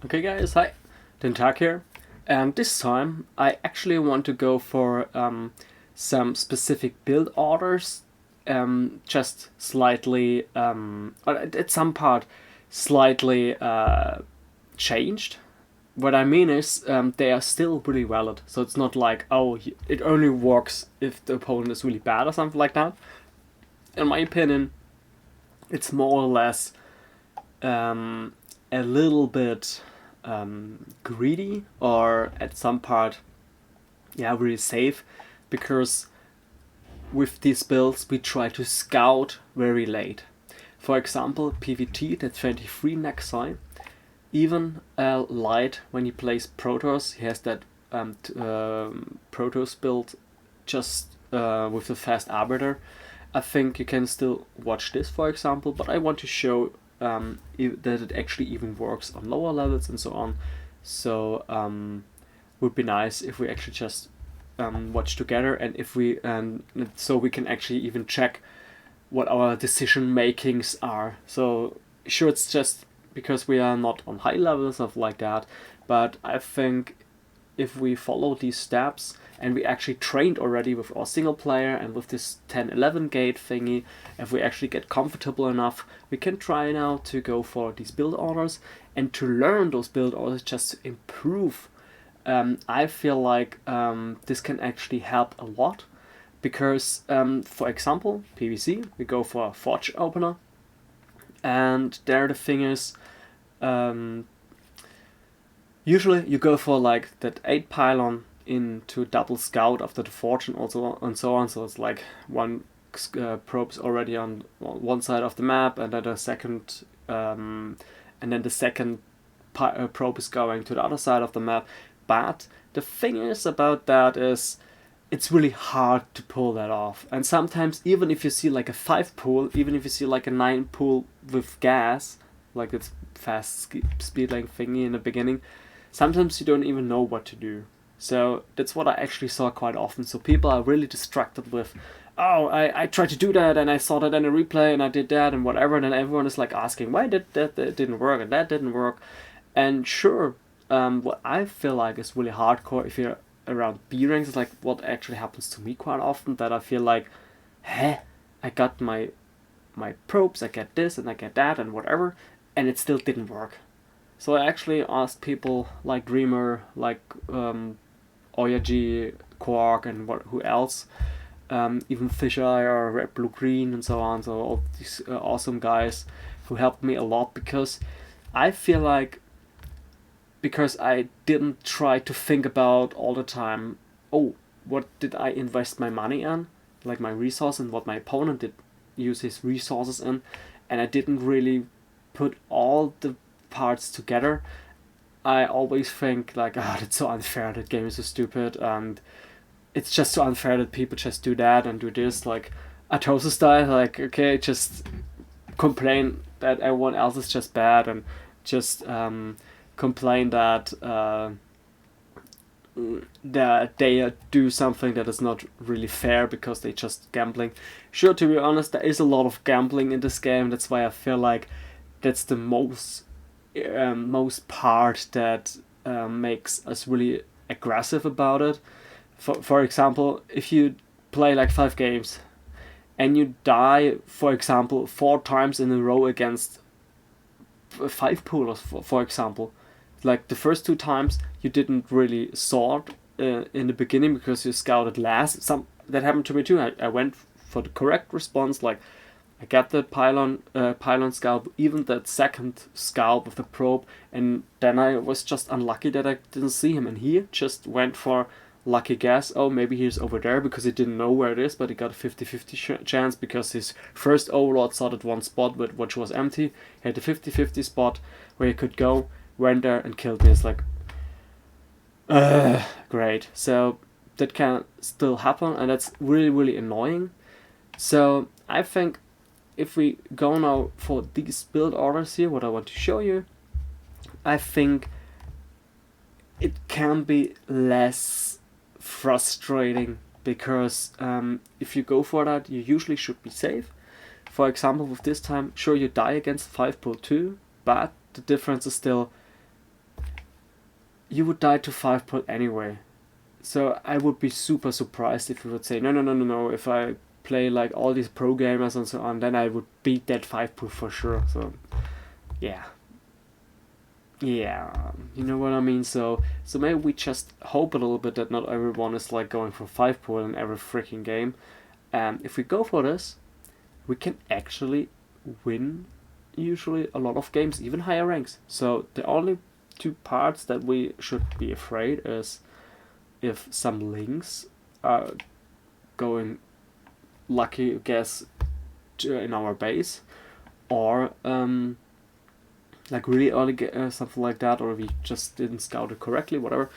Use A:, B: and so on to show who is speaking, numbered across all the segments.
A: Okay guys, hi, Dentak here, and this time I actually want to go for some specific build orders, just slightly, at some part, slightly changed. What I mean is they are still really valid, so it's not like, oh, it only works if the opponent is really bad or something like that. In my opinion, it's more or less a little bit greedy, or at some part, yeah, really safe, because with these builds we try to scout very late. For example, PvT, the 23 Nexi, even Light, when he plays Protoss, he has that Protoss build just with the fast Arbiter. I think you can still watch this, for example, but I want to show that it actually even works on lower levels and so on. So would be nice if we actually just watch together, and if we so we can actually even check what our decision makings are. So sure, it's just because we are not on high levels of like that, but I think if we follow these steps and we actually trained already with our single player and with this 10-11 gate thingy, if we actually get comfortable enough, we can try now to go for these build orders and to learn those build orders just to improve. I feel like this can actually help a lot because, for example, PvZ, we go for a Forge opener, and there the thing is, usually you go for like that 8 pylon into double scout after the Forge and also and so on. So it's like one probe's already on one side of the map, and then the second probe is going to the other side of the map. But the thing is about that is it's really hard to pull that off. And sometimes even if you see like a 5 pool, even if you see like a 9 pool with gas, like it's fast speed length thingy in the beginning, sometimes you don't even know what to do. So that's what I actually saw quite often. So people are really distracted with, oh, I tried to do that and I saw that in a replay and I did that and whatever, and then everyone is like asking, why did that didn't work and that didn't work. And sure, what I feel like is really hardcore if you're around B ranks is like what actually happens to me quite often, that I feel like, I got my probes, I get this and I get that and whatever, and it still didn't work. So I actually asked people like Dreamer, like Oyaji, Quark, and who else, even Fisheye or Red Blue Green and so on. So all these awesome guys who helped me a lot, because I feel like, because I didn't try to think about all the time, oh, what did I invest my money in, like my resource, and what my opponent did use his resources in, and I didn't really put all the parts together. I always think like, oh, that's so unfair, that game is so stupid, and it's just so unfair that people just do that and do this, like Atosa style, like, okay, just complain that everyone else is just bad, and just complain that that they do something that is not really fair because they just gambling. Sure, to be honest, there is a lot of gambling in this game. That's why I feel like that's the most part that makes us really aggressive about it. For example, if you play like 5 games and you die, for example, 4 times in a row against 5 poolers, for example, like the first 2 times you didn't really sort in the beginning because you scouted last. That happened to me too. I went for the correct response, like I got the pylon scalp, even that second scalp with the probe, and then I was just unlucky that I didn't see him, and he just went for lucky guess. Oh, maybe he's over there, because he didn't know where it is, but he got a 50-50 chance because his first overlord saw that one spot which was empty. He had a 50-50 spot where he could go, went there and killed me. It's like, great. So that can still happen, and that's really, really annoying. So I think if we go now for these build orders here, what I want to show you, I think it can be less frustrating, because if you go for that, you usually should be safe. For example, with this time, sure, you die against 5 pool 2, but the difference is still you would die to 5 pull anyway. So I would be super surprised if you would say, no, if I play like all these pro gamers and so on, then I would beat that 5 pull for sure. So yeah, you know what I mean. So maybe we just hope a little bit that not everyone is like going for 5 pull in every freaking game. And if we go for this, we can actually win usually a lot of games, even higher ranks. So the only two parts that we should be afraid is if some links are going lucky guess in our base, or like really early something like that, or we just didn't scout it correctly, whatever,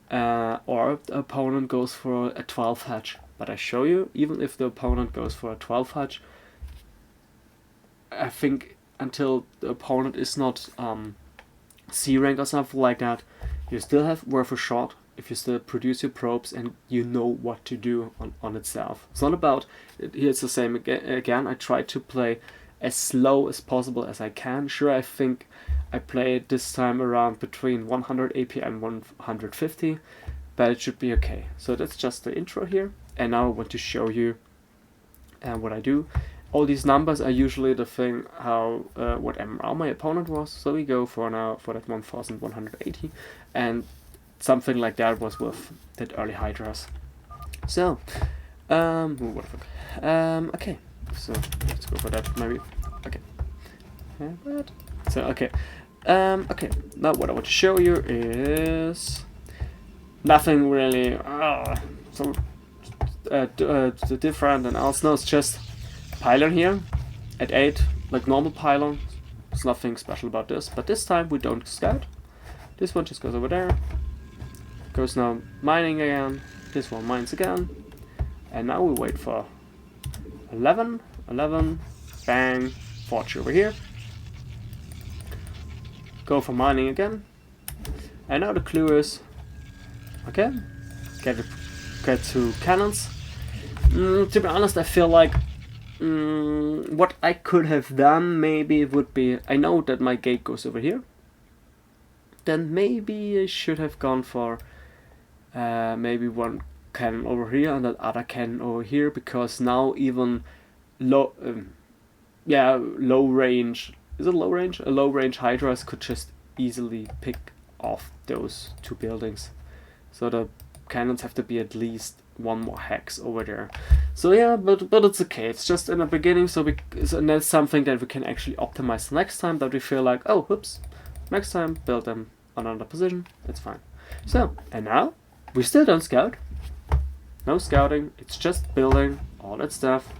A: or the opponent goes for a 12 hatch. But I show you, even if the opponent goes for a 12 hatch, I think until the opponent is not C rank or something like that, you still have worth a shot if you still produce your probes and you know what to do on itself. It's not about, here's the same again, I try to play as slow as possible as I can. Sure, I think I played this time around between 100 AP and 150, but it should be okay. So that's just the intro here, and now I want to show you what I do. All these numbers are usually the thing how what MMR my opponent was. So we go for now for that 1180, and something like that was with that early Hydras. So what the fuck? Okay, so let's go for that maybe. Okay, so okay, okay. Now what I want to show you is nothing really so different and else. No, it's just pylon here at 8, like normal pylon. There's nothing special about this, but this time we don't scout. This one just goes over there, goes now mining again, this one mines again, and now we wait for 11, bang, forge over here, go for mining again, and now the clue is, okay, get to cannons. To be honest, I feel like what I could have done maybe would be, I know that my gate goes over here, then maybe I should have gone for maybe one cannon over here and that other cannon over here, because now even low range, is it low range? A low range Hydras could just easily pick off those two buildings. So the cannons have to be at least one more hex over there. So yeah, but it's okay. It's just in the beginning, so and that's something that we can actually optimize next time, that we feel like, oh, whoops, next time build them on another position. It's fine. So, and now we still don't scout. No scouting. It's just building all that stuff.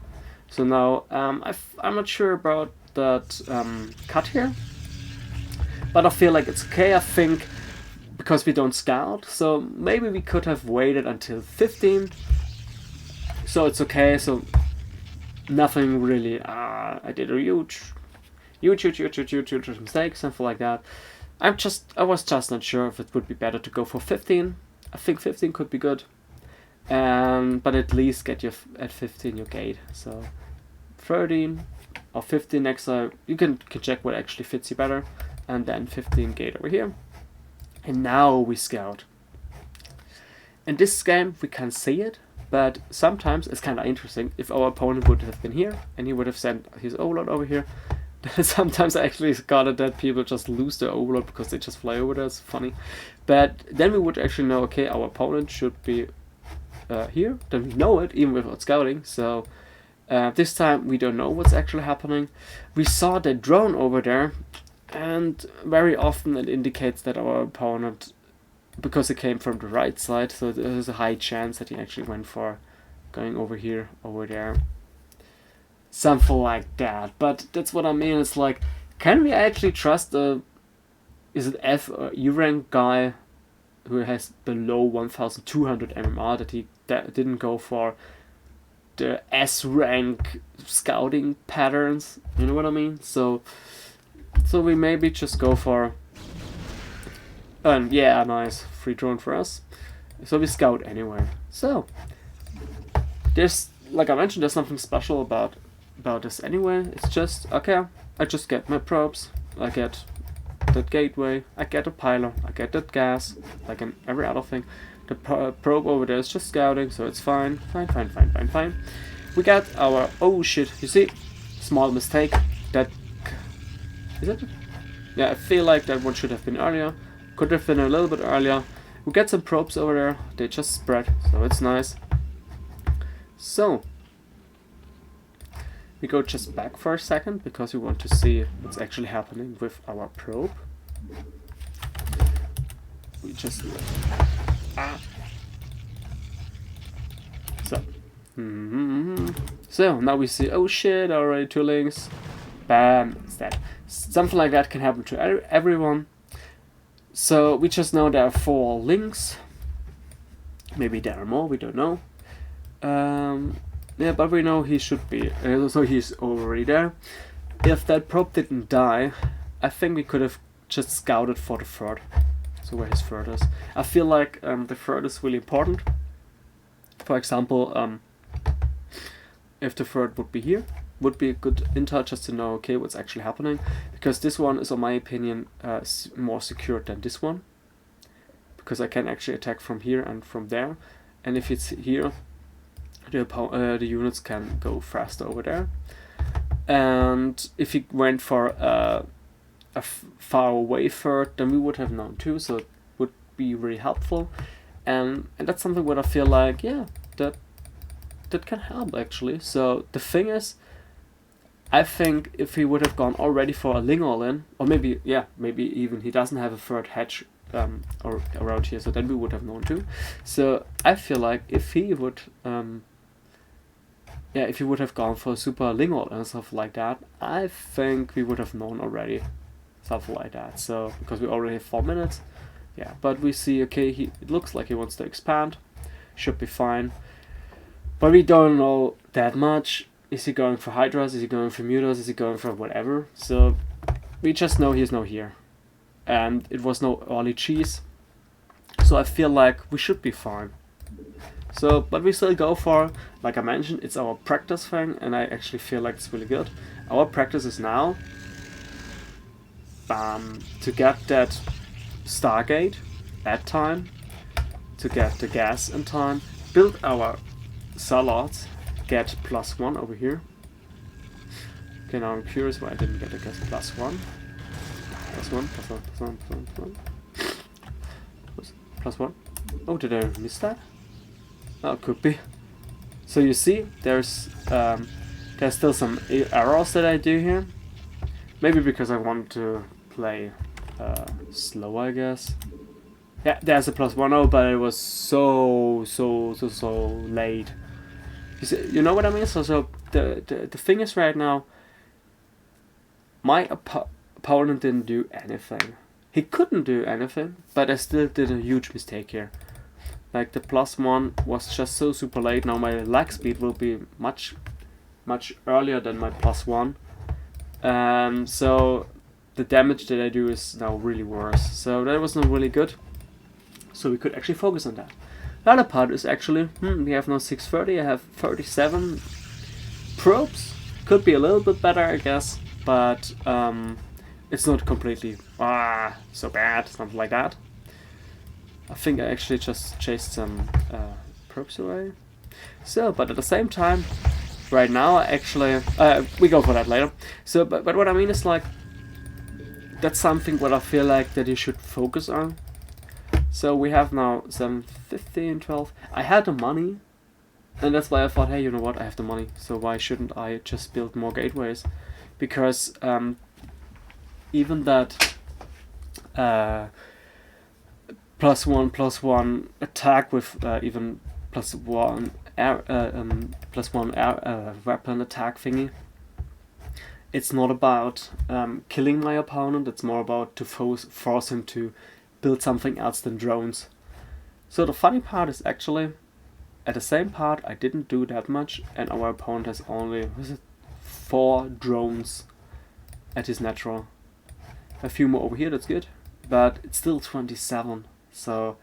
A: So now I'm not sure about that cut here, but I feel like it's okay. I think because we don't scout, so maybe we could have waited until 15. So it's okay. So nothing really. I did a huge mistake, something like that. I was just not sure if it would be better to go for 15. I think 15 could be good, but at least get you at 15 your gate. So 13 or 15 next time, you can check what actually fits you better, and then 15 gate over here. And now we scout. In this game we can't see it, but sometimes it's kind of interesting. If our opponent would have been here and he would have sent his overlord over here, sometimes I actually got it that people just lose their overlord because they just fly over there. It's funny. But then we would actually know, okay, our opponent should be here. Then we know it even without scouting. So this time we don't know what's actually happening. We saw the drone over there, and very often it indicates that our opponent, because it came from the right side, so there's a high chance that he actually went for going over here, over there, something like that. But that's what I mean. It's like, can we actually trust the, is it F or E rank guy who has below 1200 MMR that he didn't go for the S rank scouting patterns? You know what I mean? So we maybe just go for, and yeah, nice, free drone for us. So we scout anyway. So there's, like I mentioned, there's nothing special about this anyway. It's just, okay, I just get my probes, I get that gateway, I get a pylon, I get that gas, like in every other thing. The probe over there is just scouting, so it's fine. Fine. We get our, oh shit, you see, small mistake, that, is it? Yeah, I feel like that one should have been earlier, could have been a little bit earlier. We get some probes over there, they just spread, so it's nice. So, we go just back for a second, because we want to see what's actually happening with our probe. We just, so, so now we see, oh shit, already 2 links, bam, it's dead. Something like that can happen to everyone. So we just know there are 4 links, maybe there are more, we don't know. Yeah, but we know he should be, so he's already there. If that probe didn't die, I think we could have just scouted for the third. So where his third is. I feel like the third is really important. For example, if the third would be here, would be a good intel just to know, okay, what's actually happening. Because this one is, in my opinion, more secure than this one. Because I can actually attack from here and from there. And if it's here, the units can go faster over there. And if he went for a far away third, then we would have known too, so it would be really helpful. And that's something what I feel like, yeah, that can help actually. So the thing is, I think if he would have gone already for a Ling all-in, or maybe, yeah, maybe even he doesn't have a third hedge or around here, so then we would have known too. So I feel like if he would if he would have gone for a super Ling all-in and stuff like that, I think we would have known already, something like that. So because we already have 4 minutes, yeah, but we see, okay, it looks like he wants to expand, should be fine, but we don't know that much. Is he going for Hydras? Is he going for Mutas? Is he going for whatever? So we just know he's no here, and it was no early cheese, so I feel like we should be fine. So, but we still go for, like I mentioned, it's our practice thing, and I actually feel like it's really good. Our practice is now to get that Stargate at time, to get the gas in time, build our Salads, get +1 over here. Okay, now I'm curious why I didn't get a gas +1. +1. Oh, did I miss that? Oh, could be. So you see, there's still some errors that I do here. Maybe because I want to play slow, I guess. Yeah, there's a +1, but it was so late. You know what I mean? So the thing is right now, my opponent didn't do anything. He couldn't do anything, but I still did a huge mistake here. Like the +1 was just so super late. Now my lag speed will be much earlier than my +1. So the damage that I do is now really worse. So that was not really good. So we could actually focus on that. The other part is actually, we have now 630, I have 37 probes. Could be a little bit better, I guess, but it's not completely so bad, something like that. I think I actually just chased some probes away. So, but at the same time, right now, actually, we go for that later. So, but what I mean is like, that's something what I feel like that you should focus on. So we have now some 15, 12. I had the money, and that's why I thought, hey, you know what, I have the money, so why shouldn't I just build more gateways? Because even that +1/+1 attack with even +1 air +1 air weapon attack thingy, it's not about killing my opponent, it's more about to force him to build something else than drones. So the funny part is actually, at the same part I didn't do that much, and our opponent has only 4 drones at his natural. A few more over here, that's good, but it's still 27, so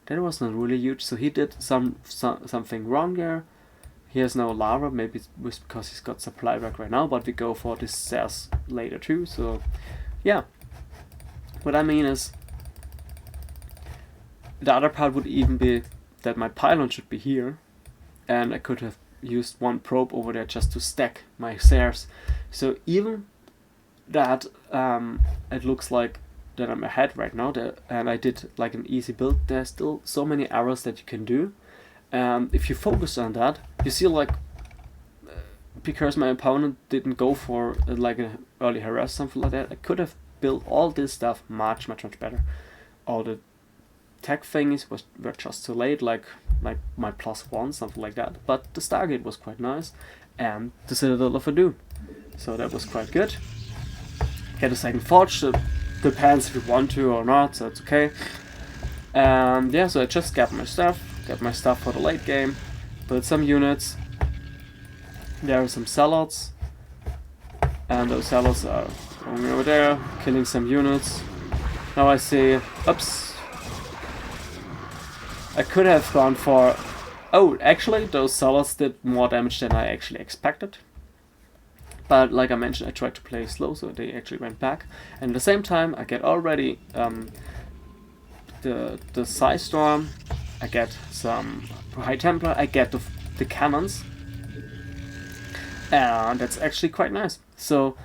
A: that was not really huge. So he did something wrong there. He has no lava, maybe it's because he's got supply rack right now, but we go for this stairs later too, so yeah. What I mean is, the other part would even be that my pylon should be here, and I could have used one probe over there just to stack my stairs. So even that it looks like that I'm ahead right now, and I did like an easy build, there's still so many errors that you can do. If you focus on that, you see like, because my opponent didn't go for like an early harass, something like that, I could have built all this stuff much better. All the tech thingies were just too late, like my +1, something like that. But the Stargate was quite nice, and the Citadel of Adun. So that was quite good. Get a second forge, so depends if you want to or not, so it's okay. And yeah, so I just got my stuff for the late game, built some units. There are some zealots, and those zealots are going over there, killing some units. Now I see, oops, I could have gone for, oh, actually those zealots did more damage than I actually expected. But like I mentioned, I tried to play slow, so they actually went back. And at the same time, I get already the Psi Storm, I get some High Templar, I get the cannons. And that's actually quite nice. So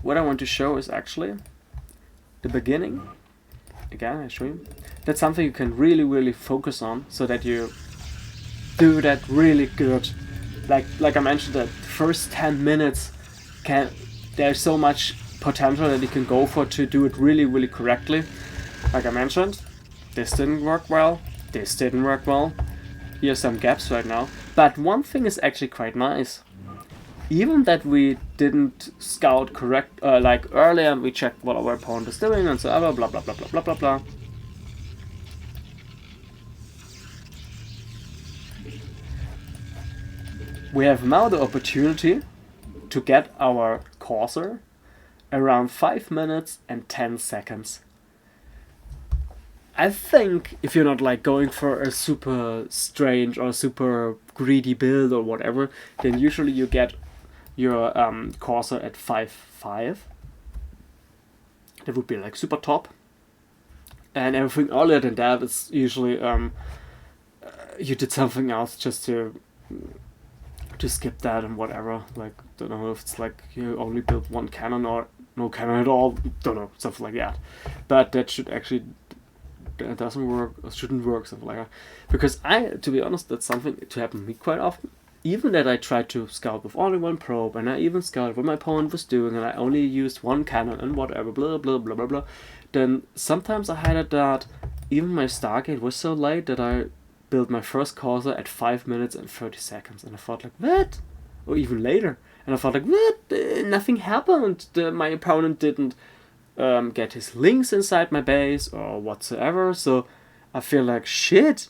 A: what I want to show is actually the beginning. Again, I show you. That's something you can really focus on, so that you do that really good. Like I mentioned, that first 10 minutes there's so much potential that you can go for to do it really correctly. Like I mentioned, this didn't work well, this didn't work well. Here's some gaps right now. But one thing is actually quite nice. Even that we didn't scout correct, like earlier, we checked what our opponent is doing and so on, blah blah blah. We have now the opportunity to get our Corsair around 5 minutes and 10 seconds. I think if you're not like going for a super strange or super greedy build or whatever, then usually you get your Corsair at 5.5. That would be like super top. And everything earlier than that is usually you did something else just to skip that and whatever. Like, don't know if it's like you only build one cannon or no cannon at all. Don't know, something like that. But that should actually doesn't work or shouldn't work, something like that. Because to be honest, that's something to happen to me quite often. Even that I tried to scout with only one probe, and I even scouted what my opponent was doing, and I only used one cannon and whatever, blah blah blah blah blah. Then sometimes I had it that even my Stargate was so late that I built my first Corsair at 5 minutes and 30 seconds, and I thought like, what? Or even later, and I thought like, what? Nothing happened. My opponent didn't get his links inside my base or whatsoever, so I feel like shit.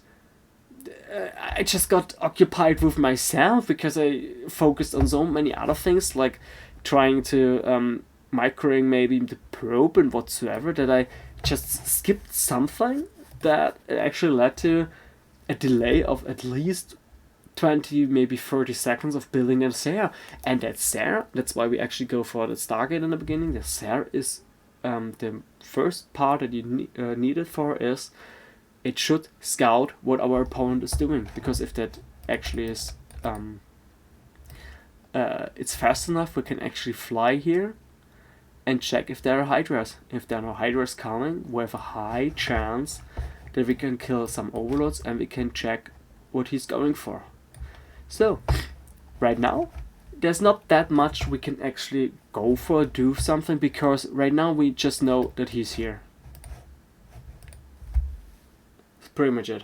A: I just got occupied with myself because I focused on so many other things, like trying to microing maybe the probe and whatsoever, that I just skipped something that actually led to a delay of at least 20, maybe 30 seconds of building a Sarah. And that Sarah, that's why we actually go for the Stargate in the beginning. The Sarah is the first part that you need it for is it should scout what our opponent is doing, because if that actually is it's fast enough, we can actually fly here and check if there are Hydras. If there are no Hydras coming, we have a high chance that we can kill some overlords and we can check what he's going for. So right now there's not that much we can actually go for, do something, because right now we just know that he's here. That's pretty much it.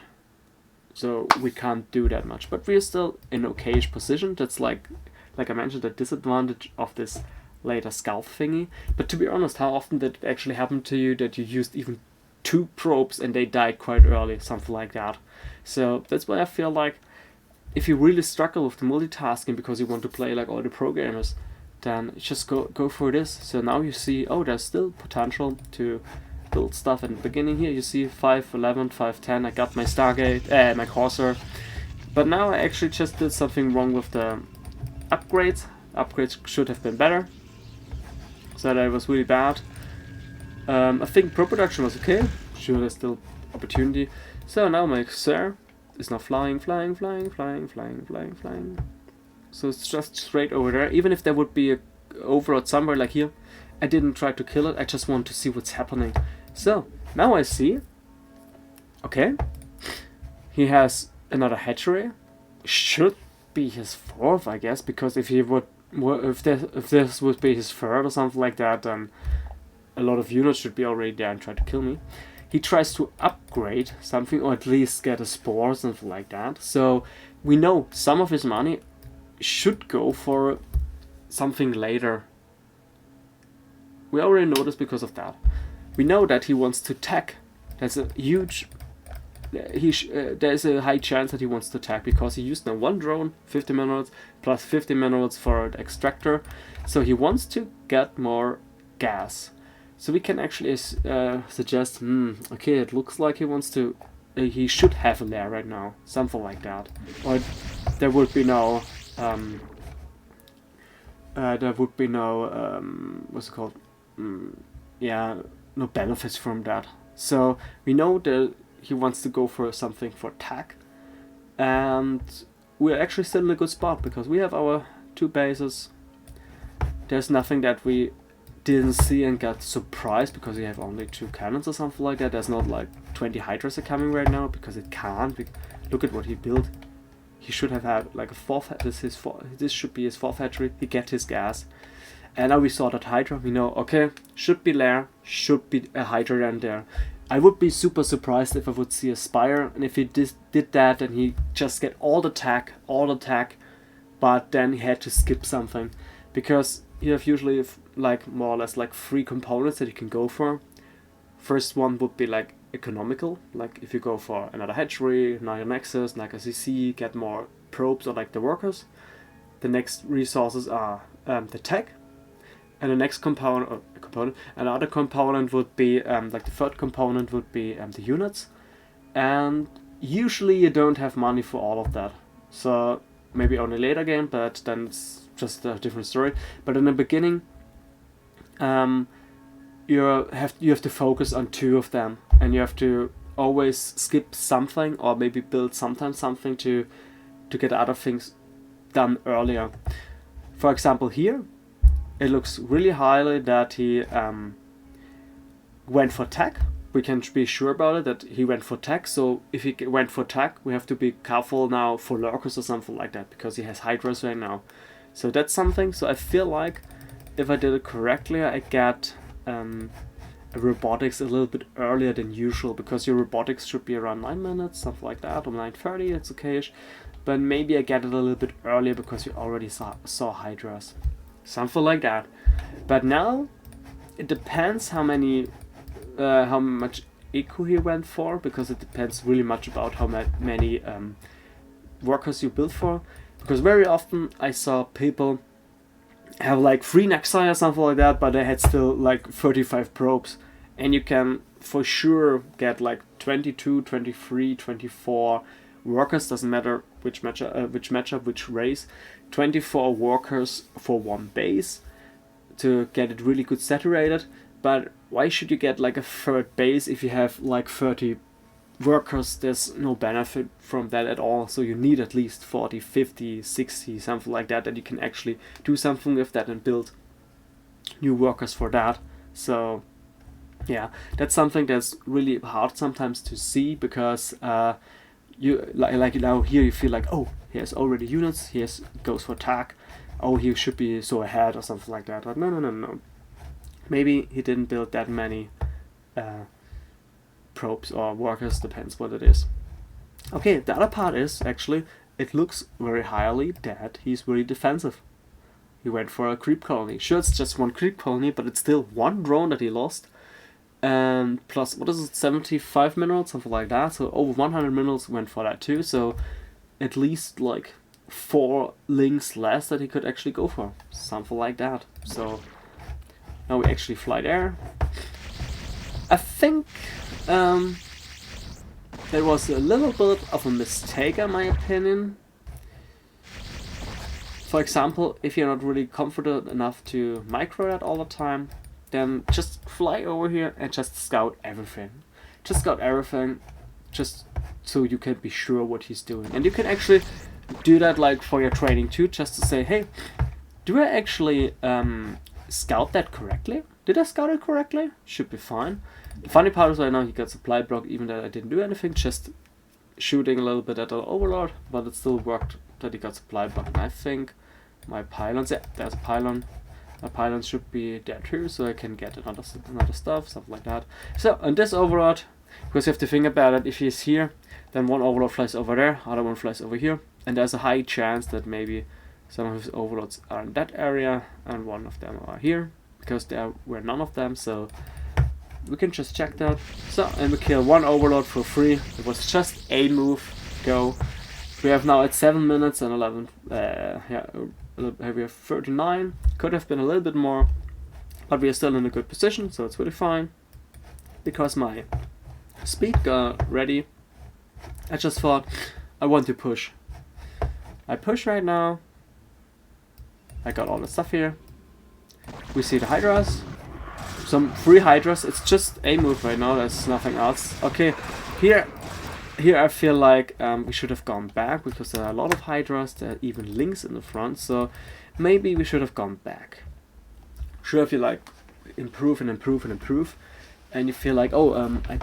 A: So we can't do that much, but we're still in okayish position. That's like I mentioned, the disadvantage of this later scout thingy. But to be honest, how often did it actually happen to you that you used even 2 probes and they died quite early, something like that? So that's why I feel like if you really struggle with the multitasking because you want to play like all the pro gamers, then just go for this. So now you see, oh, there's still potential to build stuff. In the beginning here you see 5.11, 5.10, I got my Stargate, my Corsair. But now I actually just did something wrong with the upgrades. Upgrades should have been better. So that was really bad. I think pro production was okay. Sure, there's still opportunity. So now my Sir is now flying. So it's just straight over there. Even if there would be a overload somewhere like here, I didn't try to kill it. I just want to see what's happening. So now I see. Okay, he has another hatchery. Should be his fourth, I guess, because if he would, if this would be his third or something like that, then a lot of units should be already there and try to kill me. He tries to upgrade something, or at least get a spore, something like that. So we know some of his money should go for something later. We already know this because of that. We know that he wants to tech. There's a huge... there's a high chance that he wants to tech because he used now one drone, 50 minerals, plus 50 minerals for the extractor. So he wants to get more gas. So we can actually suggest, okay, it looks like he wants to... he should have a lair right now. Something like that. Or there would be no... what's it called? Yeah, no benefits from that. So we know that he wants to go for something for tech, and we're actually still in a good spot because we have our 2 bases. There's nothing that we didn't see and got surprised because we have only 2 cannons or something like that. There's not like 20 hydras are coming right now because it can't. Look at what he built. He should have had like a 4th. This should be his 4th hatchery. He get his gas. And now we saw that Hydra, we know, okay, should be lair, should be a Hydra down there. I would be super surprised if I would see a Spire, and if he did that, then he just get all the tech, but then he had to skip something. Because you have usually like more or less like 3 components that you can go for. First one would be like economical, like if you go for another hatchery, another nexus, like a CC, get more probes or like the workers. The next resources are the tech. And the next another component would be, like the 3rd component would be the units. And usually you don't have money for all of that. So maybe only later game, but then it's just a different story. But in the beginning, you have to focus on 2 of them. And you have to always skip something or maybe build sometimes something to get other things done earlier. For example here, it looks really highly that he went for tech. We can be sure about it that he went for tech. So if he went for tech, we have to be careful now for lurkers or something like that because he has hydras right now. So that's something. So I feel like if I did it correctly, I get robotics a little bit earlier than usual because your robotics should be around 9 minutes, something like that, or 9:30. It's okay-ish. But maybe I get it a little bit earlier because you already saw hydras. Something like that. But now it depends how much eco he went for, because it depends really much about how many workers you build for. Because very often I saw people have like 3 Nexi or something like that, but they had still like 35 probes. And you can for sure get like 22, 23, 24 workers, doesn't matter which matchup, which race. 24 workers for 1 base to get it really good saturated. But why should you get like a 3rd base if you have like 30 workers? There's no benefit from that at all. So you need at least 40, 50, 60, something like that you can actually do something with that and build new workers for that. So yeah, that's something that's really hard sometimes to see because you like now here you feel like, oh, he has already units, he goes for attack, oh, he should be so ahead or something like that. But no. Maybe he didn't build that many probes or workers, depends what it is. Okay, the other part is actually it looks very highly that he's really defensive. He went for a creep colony. Sure, it's just 1 creep colony, but it's still 1 drone that he lost. And plus, what is it, 75 minerals, something like that. So over 100 minerals went for that too. So at least like 4 links less that he could actually go for. Something like that. So now we actually fly there. I think there was a little bit of a mistake in my opinion. For example, if you're not really confident enough to micro that all the time, then just fly over here and just scout everything. Just scout everything, just so you can be sure what he's doing. And you can actually do that like for your training too, just to say, hey, do I actually scout that correctly? Did I scout it correctly? Should be fine. The funny part is right now he got supply block, even though I didn't do anything, just shooting a little bit at the overlord, but it still worked that he got supply block. And I think my pylons, yeah, there's a pylon. My pylons should be there too, so I can get another stuff, something like that. So, on this overlord, because you have to think about it, if he's here, then one overlord flies over there, other one flies over here, and there's a high chance that maybe some of his overlords are in that area, and one of them are here, because there were none of them, so we can just check that. So, and we kill one overlord for free. It was just a move, go. We have now at 7 minutes and 11, we have 39, could have been a little bit more, but we are still in a good position, so it's really fine. Because my speed got ready, I just thought, I want to push. I push right now, I got all the stuff here. We see the Hydras, some free Hydras, it's just a move right now, there's nothing else. Okay, here I feel like we should have gone back, because there are a lot of Hydras, there are even links in the front, so maybe we should have gone back. Sure, if you like improve and improve and improve, and you feel like, oh, I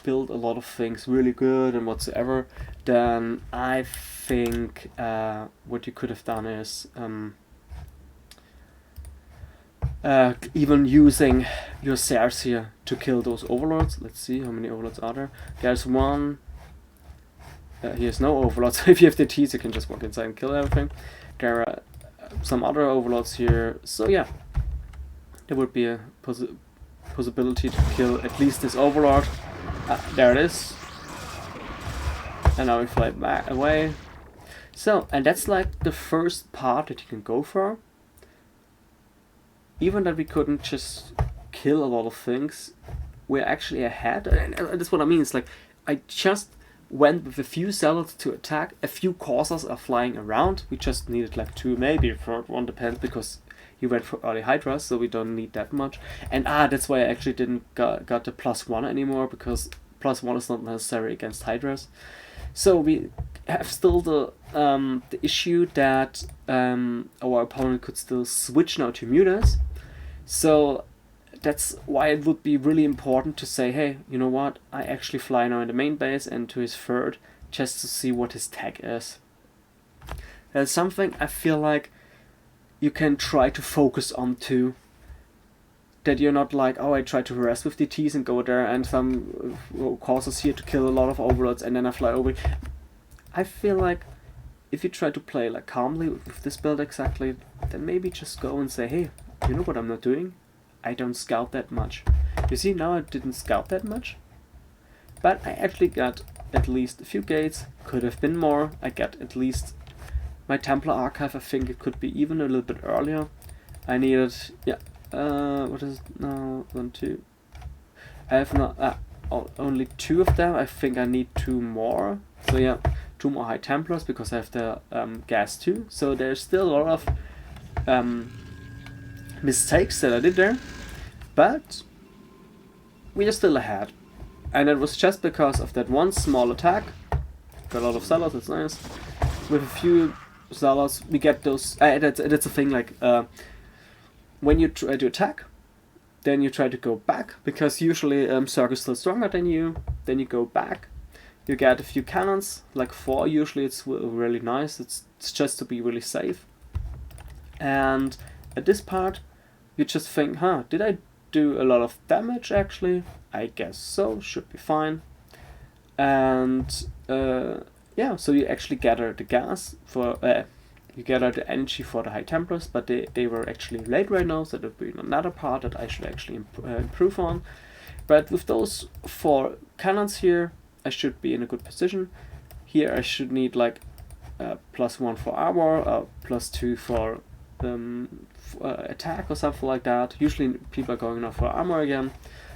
A: built a lot of things really good and whatsoever, then I think what you could have done is even using your Zers here to kill those overlords. Let's see how many overlords are there. There's one. Here's no overlords, so if you have the T's you can just walk inside and kill everything. There are some other overlords here, so yeah, there would be a possibility to kill at least this overlord. There it is. And now we fly back away. So, and that's like the first part that you can go for. Even that we couldn't just kill a lot of things, we're actually ahead. And that's what I mean, it's like, I just went with a few zealots to attack, a few coursers are flying around, we just needed like 2, maybe a third one, depends, because he went for early Hydras, so we don't need that much. And that's why I actually didn't got the +1 anymore, because +1 is not necessary against Hydras. So we have still the issue that our opponent could still switch now to mutas. So that's why it would be really important to say, hey, you know what, I actually fly now in the main base and to his third, just to see what his tech is. There's something I feel like you can try to focus on too. That you're not like, oh, I try to harass with DTs and go there and some causes here to kill a lot of overlords and then I fly over. I feel like if you try to play like calmly with this build exactly, then maybe just go and say, hey, you know what I'm not doing? I don't scout that much. You see, now I didn't scout that much, but I actually got at least a few gates, could have been more. I got at least my Templar archive, I think it could be even a little bit earlier. I needed, yeah, what is it now? 1, 2. I have not, only 2 of them. I think I need 2 more. So yeah, 2 more High Templars because I have the gas too. So there's still a lot of mistakes that I did there, but we are still ahead. And it was just because of that one small attack. Got a lot of zealots, it's nice. With a few zealots, we get those. That's a thing, like when you try to attack, then you try to go back, because usually Zerg is still stronger than you. Then you go back, you get a few cannons, like 4 usually, it's really nice. It's just to be really safe. And at this part, you just think, huh, did I do a lot of damage actually? I guess so, should be fine. And yeah, so you actually gather the gas for, you gather the energy for the High Templars, but they were actually late right now, so that would be another part that I should actually improve on. But with those 4 cannons here, I should be in a good position. Here I should need like +1 for armor, +2 for attack or something like that. Usually people are going now for armor again.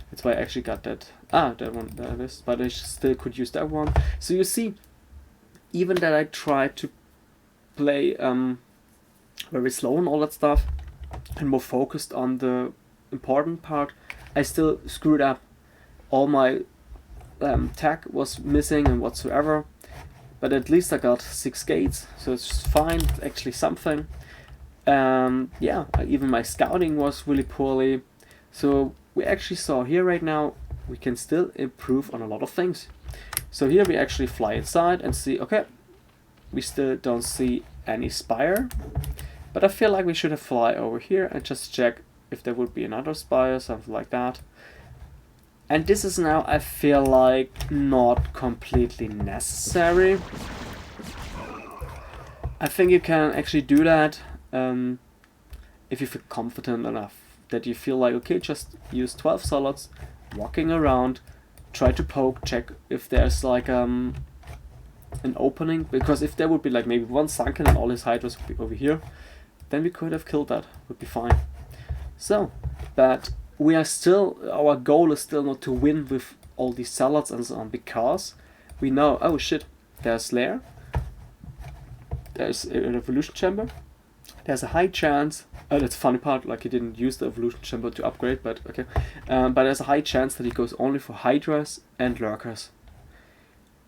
A: That's why I actually got that. That one, that is. But I still could use that one. So you see, even that I tried to play very slow and all that stuff, and more focused on the important part, I still screwed up. All my tech was missing and whatsoever. But at least I got 6 gates, so it's fine, it's actually something. Yeah, even my scouting was really poorly. So we actually saw here right now, we can still improve on a lot of things. So here we actually fly inside and see, okay, we still don't see any spire. But I feel like we should have fly over here and just check if there would be another spire, something like that. And this is now, I feel like, not completely necessary. I think you can actually do that if you feel confident enough. That you feel like, okay, just use 12 solids, walking around, try to poke, check if there's like an opening. Because if there would be like maybe one sunken and all his hydras would be over here, then we could have killed that, would be fine. So, but we are still, our goal is still not to win with all these salads and so on, because we know, oh shit, there's Lair, there's an evolution chamber, there's a high chance, that's the funny part, like he didn't use the evolution chamber to upgrade, but okay, but there's a high chance that he goes only for hydras and lurkers.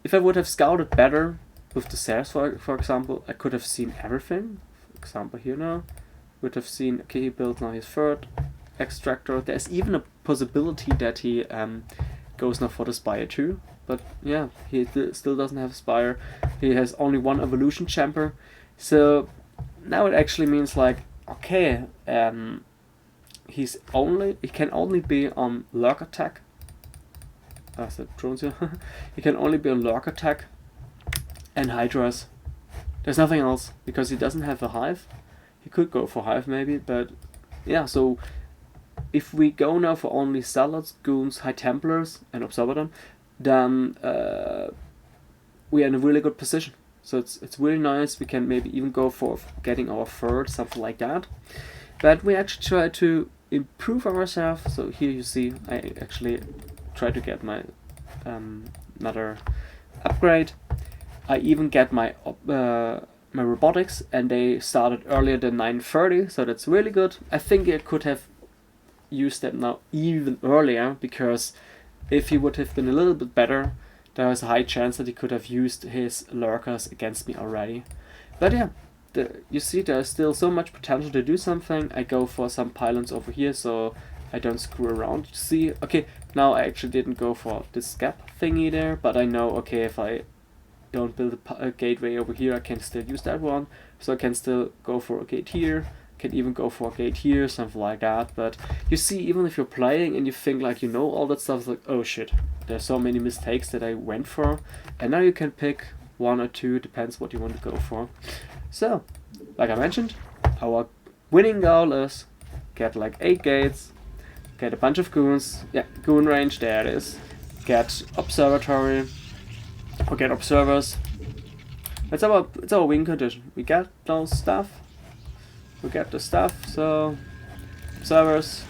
A: If I would have scouted better with the Sairs, for example, I could have seen everything. For example, here now, would have seen, okay, he built now his third extractor. There's even a possibility that he goes now for the spire too, but yeah, he still doesn't have a spire. He has only one evolution chamber, so now it actually means like, okay, he can only be on lurk attack. I said drones here. He can only be on lurk attack and hydras. There's nothing else because he doesn't have a hive. He could go for hive maybe, but yeah, so if we go now for only salads, goons, high templars and observer, then we are in a really good position. So it's really nice. We can maybe even go for getting our third, something like that. But we actually try to improve ourselves. So here you see I actually try to get my another upgrade. I even get my my robotics, and they started earlier than 9:30, so that's really good. I think I could have used that now even earlier, because if he would have been a little bit better, there was a high chance that he could have used his lurkers against me already. But yeah, you see there's still so much potential to do something. I go for some pylons over here so I don't screw around. See, okay, now I actually didn't go for this gap thingy there, but I know, okay, if I don't build a gateway over here, I can still use that one. So I can still go for a gate here, can even go for a gate here, something like that. But you see, even if you're playing and you think like you know all that stuff, it's like, oh shit, there's so many mistakes that I went for. And now you can pick one or two, depends what you want to go for. So, like I mentioned, our winning goal is get like 8 gates, get a bunch of goons, yeah, goon range, there it is, get observatory, or get observers. It's our win condition. We get those stuff, we get the stuff, so observers,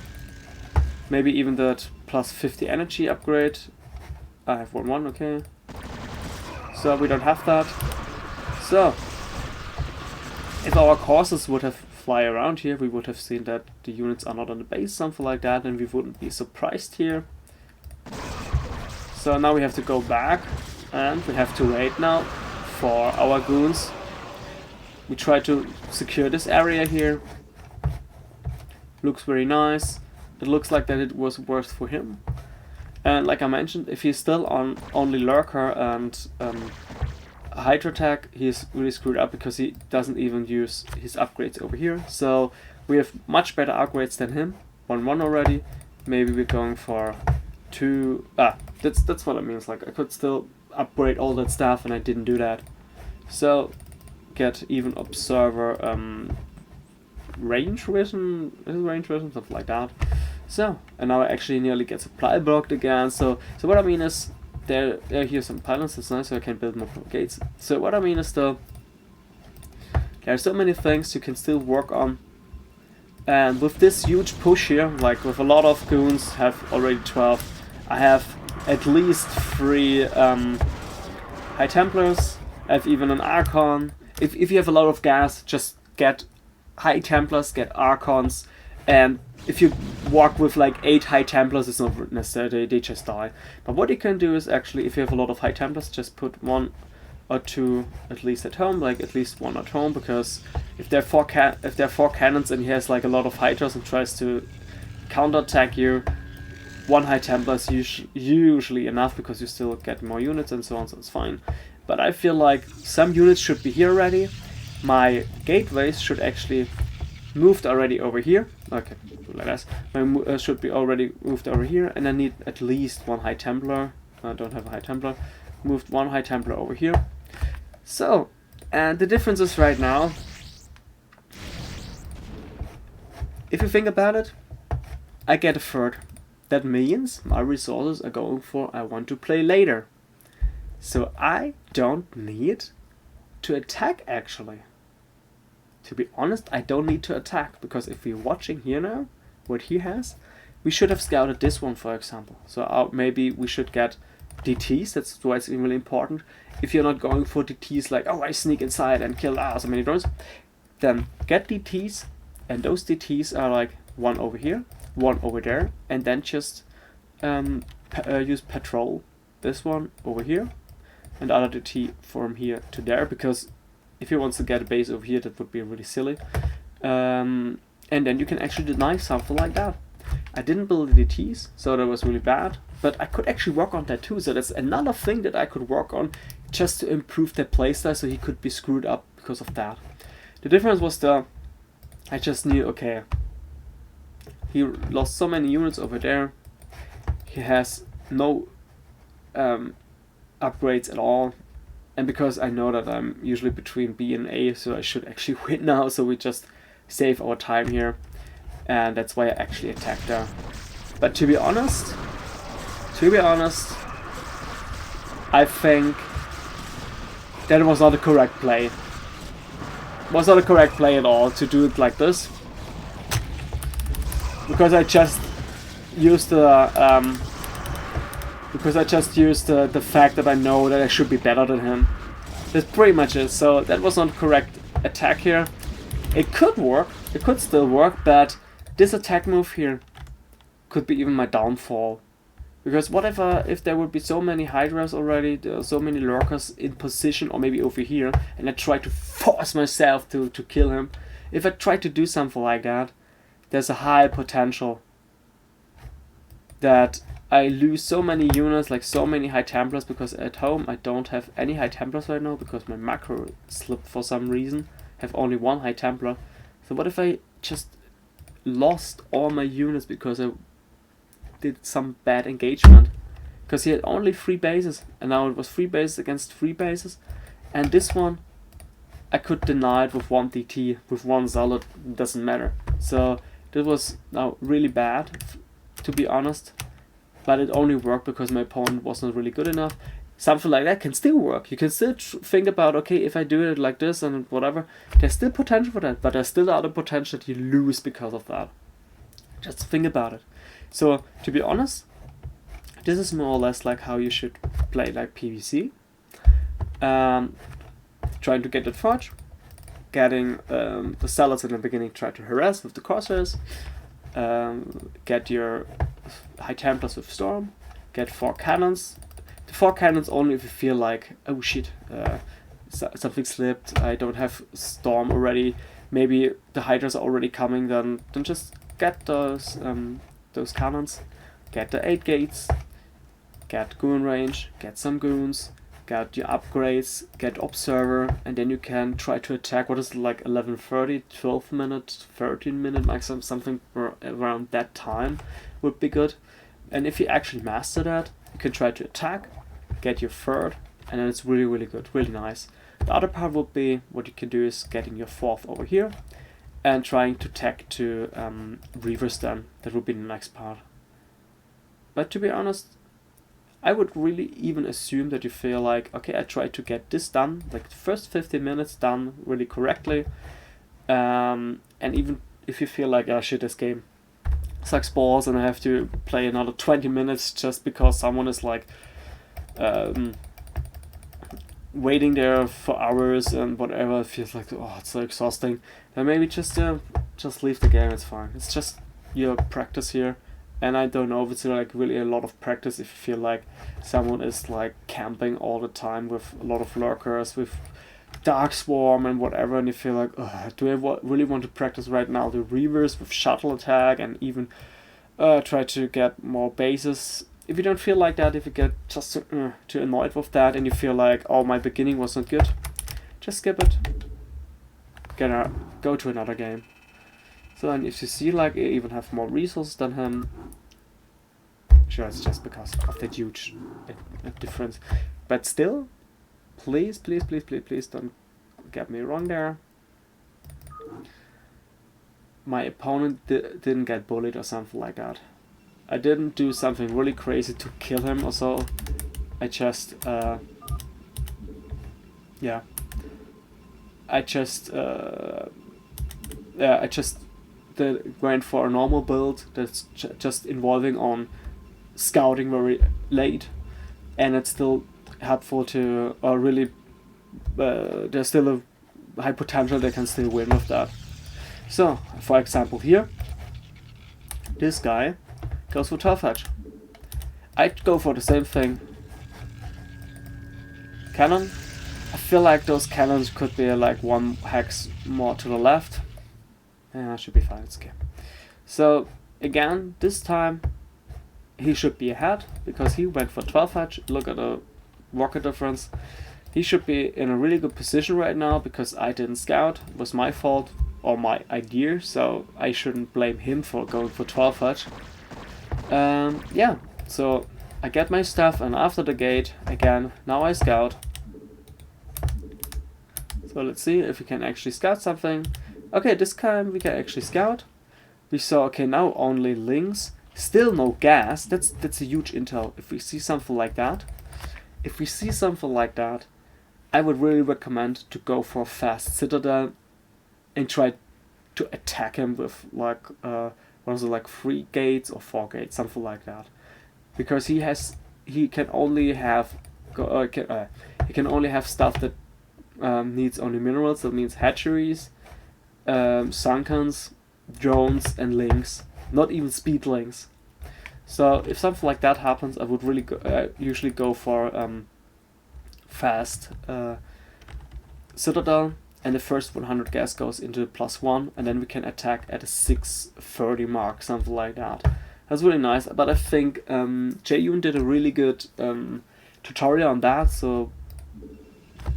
A: maybe even that plus 50 energy upgrade. I have 1-1, okay. So we don't have that. So if our courses would have fly around here, we would have seen that the units are not on the base, something like that, and we wouldn't be surprised here. So now we have to go back and we have to wait now for our goons. We try to secure this area here. Looks very nice. It looks like that it was worth for him. And like I mentioned, if he's still on only lurker and Hydra attack, he's really screwed up because he doesn't even use his upgrades over here. So we have much better upgrades than him. 1-1 already. Maybe we're going for 2. That's what it means. Like I could still upgrade all that stuff and I didn't do that. So get even observer range vision, something like that. So and now I actually nearly get supply blocked again. So what I mean is, there here some pylons, that's nice, so I can build more gates. So what I mean is though, there are so many things you can still work on. And with this huge push here, like with a lot of goons, have already 12, I have at least 3 High Templars, I have even an Archon. If you have a lot of gas, just get High Templars, get Archons, and if you walk with like 8 High Templars, it's not necessary, they just die. But what you can do is actually, if you have a lot of High Templars, just put 1 or 2 at least at home, like at least 1 at home, because if there are 4 cannons and he has like a lot of Hydras and tries to counterattack you, 1 High Templar is usually enough, because you still get more units and so on, so it's fine. But I feel like some units should be here already. My gateways should actually moved already over here. Okay, like this. My should be already moved over here, and I need at least 1 High Templar. I don't have a High Templar. Moved 1 High Templar over here. So, and the difference is right now, if you think about it, I get a third. That means my resources are going for I want to play later. So I don't need to attack actually. To be honest, I don't need to attack, because if we're watching here now, what he has, we should have scouted this one, for example. So maybe we should get DTs, that's why it's really important. If you're not going for DTs like, oh, I sneak inside and kill so many drones, then get DTs, and those DTs are like 1 over here, 1 over there, and then just use patrol this one over here, and other DT from here to there, because if he wants to get a base over here, that would be really silly. And then you can actually deny something like that. I didn't build the DTs, so that was really bad, but I could actually work on that too, so that's another thing that I could work on just to improve their playstyle, so he could be screwed up because of that. The difference was I just knew, okay, he lost so many units over there, he has no upgrades at all, and because I know that I'm usually between B and A, so I should actually win now, so we just save our time here, and that's why I actually attacked there. But to be honest, I think that was not a correct play. It was not a correct play at all to do it like this, because I just used the fact that I know that I should be better than him. That's pretty much it. So that was not correct attack here. It could work. It could still work, but this attack move here could be even my downfall. Because whatever, if there would be so many Hydras already, there are so many lurkers in position, or maybe over here, and I try to force myself to kill him. If I try to do something like that, there's a high potential that I lose so many units, like so many High Templars, because at home I don't have any High Templars right now, because my macro slipped for some reason. I have only 1 High Templar. So what if I just lost all my units because I did some bad engagement? Because he had only 3 bases, and now it was 3 bases against 3 bases, and this one I could deny it with 1 DT, with 1 solid, doesn't matter. So this was now really bad, to be honest, but it only worked because my opponent wasn't really good enough. Something like that can still work. You can still think about, okay, if I do it like this and whatever, there's still potential for that, but there's still the other potential that you lose because of that. Just think about it. So, to be honest, this is more or less like how you should play like PvZ. Trying to get that forge, getting the salads in the beginning, try to harass with the crosshairs, get your High Templars with Storm, get 4 cannons. The 4 cannons only if you feel like, oh shit, something slipped, I don't have Storm already, maybe the Hydras are already coming, then just get those cannons, get the 8 gates, get goon range, get some goons, get your upgrades, get observer, and then you can try to attack, what is it, like 11:30, 12 minutes, 13 minute maximum, something around that time would be good. And if you actually master that, you can try to attack, get your 3rd, and then it's really, really good, really nice. The other part would be, what you can do is getting your 4th over here, and trying to tech to reverse them. That would be the next part. But to be honest, I would really even assume that you feel like, okay, I tried to get this done, like the first 15 minutes done really correctly, and even if you feel like, oh shit, this game sucks balls and I have to play another 20 minutes just because someone is like waiting there for hours and whatever, it feels like, oh, it's so exhausting, then maybe just leave the game, it's fine. It's just, your practice here. And I don't know if it's like really a lot of practice if you feel like someone is like camping all the time with a lot of lurkers, with Dark Swarm and whatever, and you feel like, do I really want to practice right now the reverse with shuttle attack and even try to get more bases? If you don't feel like that, if you get just too annoyed with that and you feel like, oh, my beginning was not good, just skip it. Go to another game. So, and if you see like you even have more resources than him, sure, it's just because of that huge difference. But still, please don't get me wrong there. My opponent didn't get bullied or something like that. I didn't do something really crazy to kill him or so. I just, went for a normal build that's just involving on scouting very late, and it's still helpful to really there's still a high potential they can still win with that. So for example here, this guy goes for 12 Hedge. I'd go for the same thing. Cannon. I feel like those cannons could be like 1 hex more to the left. Yeah, should be fine, it's okay. So again, this time he should be ahead because he went for 12 Hedge. Look at the rocket difference. He should be in a really good position right now because I didn't scout. It was my fault or my idea, so I shouldn't blame him for going for 12 Hedge. Yeah, so I get my stuff, and after the gate, again, now I scout. So let's see if we can actually scout something. Okay, this time we can actually scout. We saw, okay, now only links. Still no gas. That's a huge intel. If we see something like that, I would really recommend to go for a fast citadel and try to attack him with like what was it, like 3 gates or 4 gates, something like that. Because he can only have stuff that needs only minerals. That means hatcheries, sunkens, drones, and links. Not even speed links. So if something like that happens, I would really usually go for fast citadel, and the first 100 gas goes into +1, and then we can attack at a 630 mark, something like that. That's really nice. But I think Jaeyoon did a really good tutorial on that, so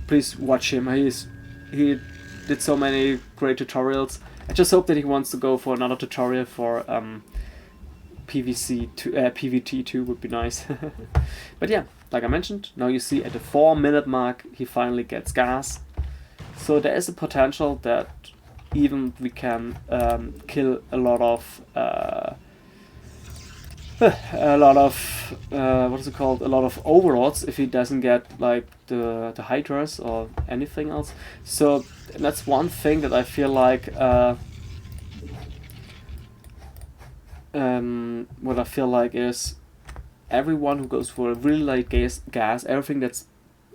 A: please watch him. He did so many great tutorials. I just hope that he wants to go for another tutorial for PvT 2 would be nice. But yeah, like I mentioned, now you see at the 4-minute mark he finally gets gas. So there is a potential that even we can kill a lot of what is it called? A lot of overlords if he doesn't get like the hydras or anything else. So that's one thing that I feel like what I feel like is everyone who goes for a really late gas, everything that's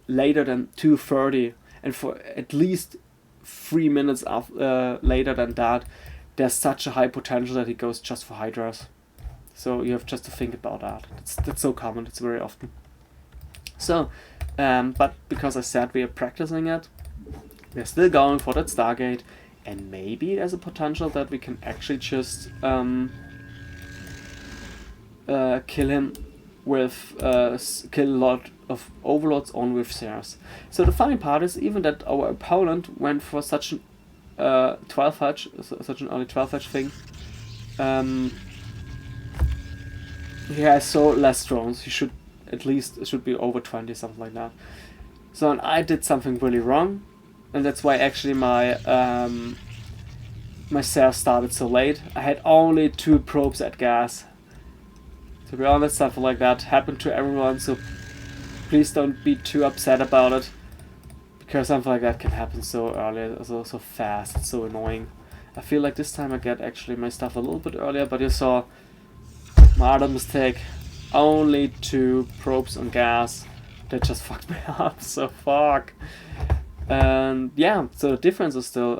A: later than 2:30 and for at least 3 minutes later than that, there's such a high potential that he goes just for hydras. So you have just to think about that. That's so common. It's very often. So, but because I said we are practicing it, we're still going for that Stargate, and maybe there's a potential that we can actually just kill him with kill a lot of overlords on with Sears. So the funny part is even that our opponent went for such an 12 Hedge, such an early 12 Hedge thing. He has so less drones. He should be over 20, something like that. So and I did something really wrong, and that's why actually my my Sears started so late. I had only 2 probes at gas. To be honest, something like that happened to everyone, so please don't be too upset about it, because something like that can happen so early, so fast. It's so annoying. I feel like this time I get actually my stuff a little bit earlier, but you saw my other mistake. Only 2 probes on gas. That just fucked me up, so fuck. And yeah, so the difference is still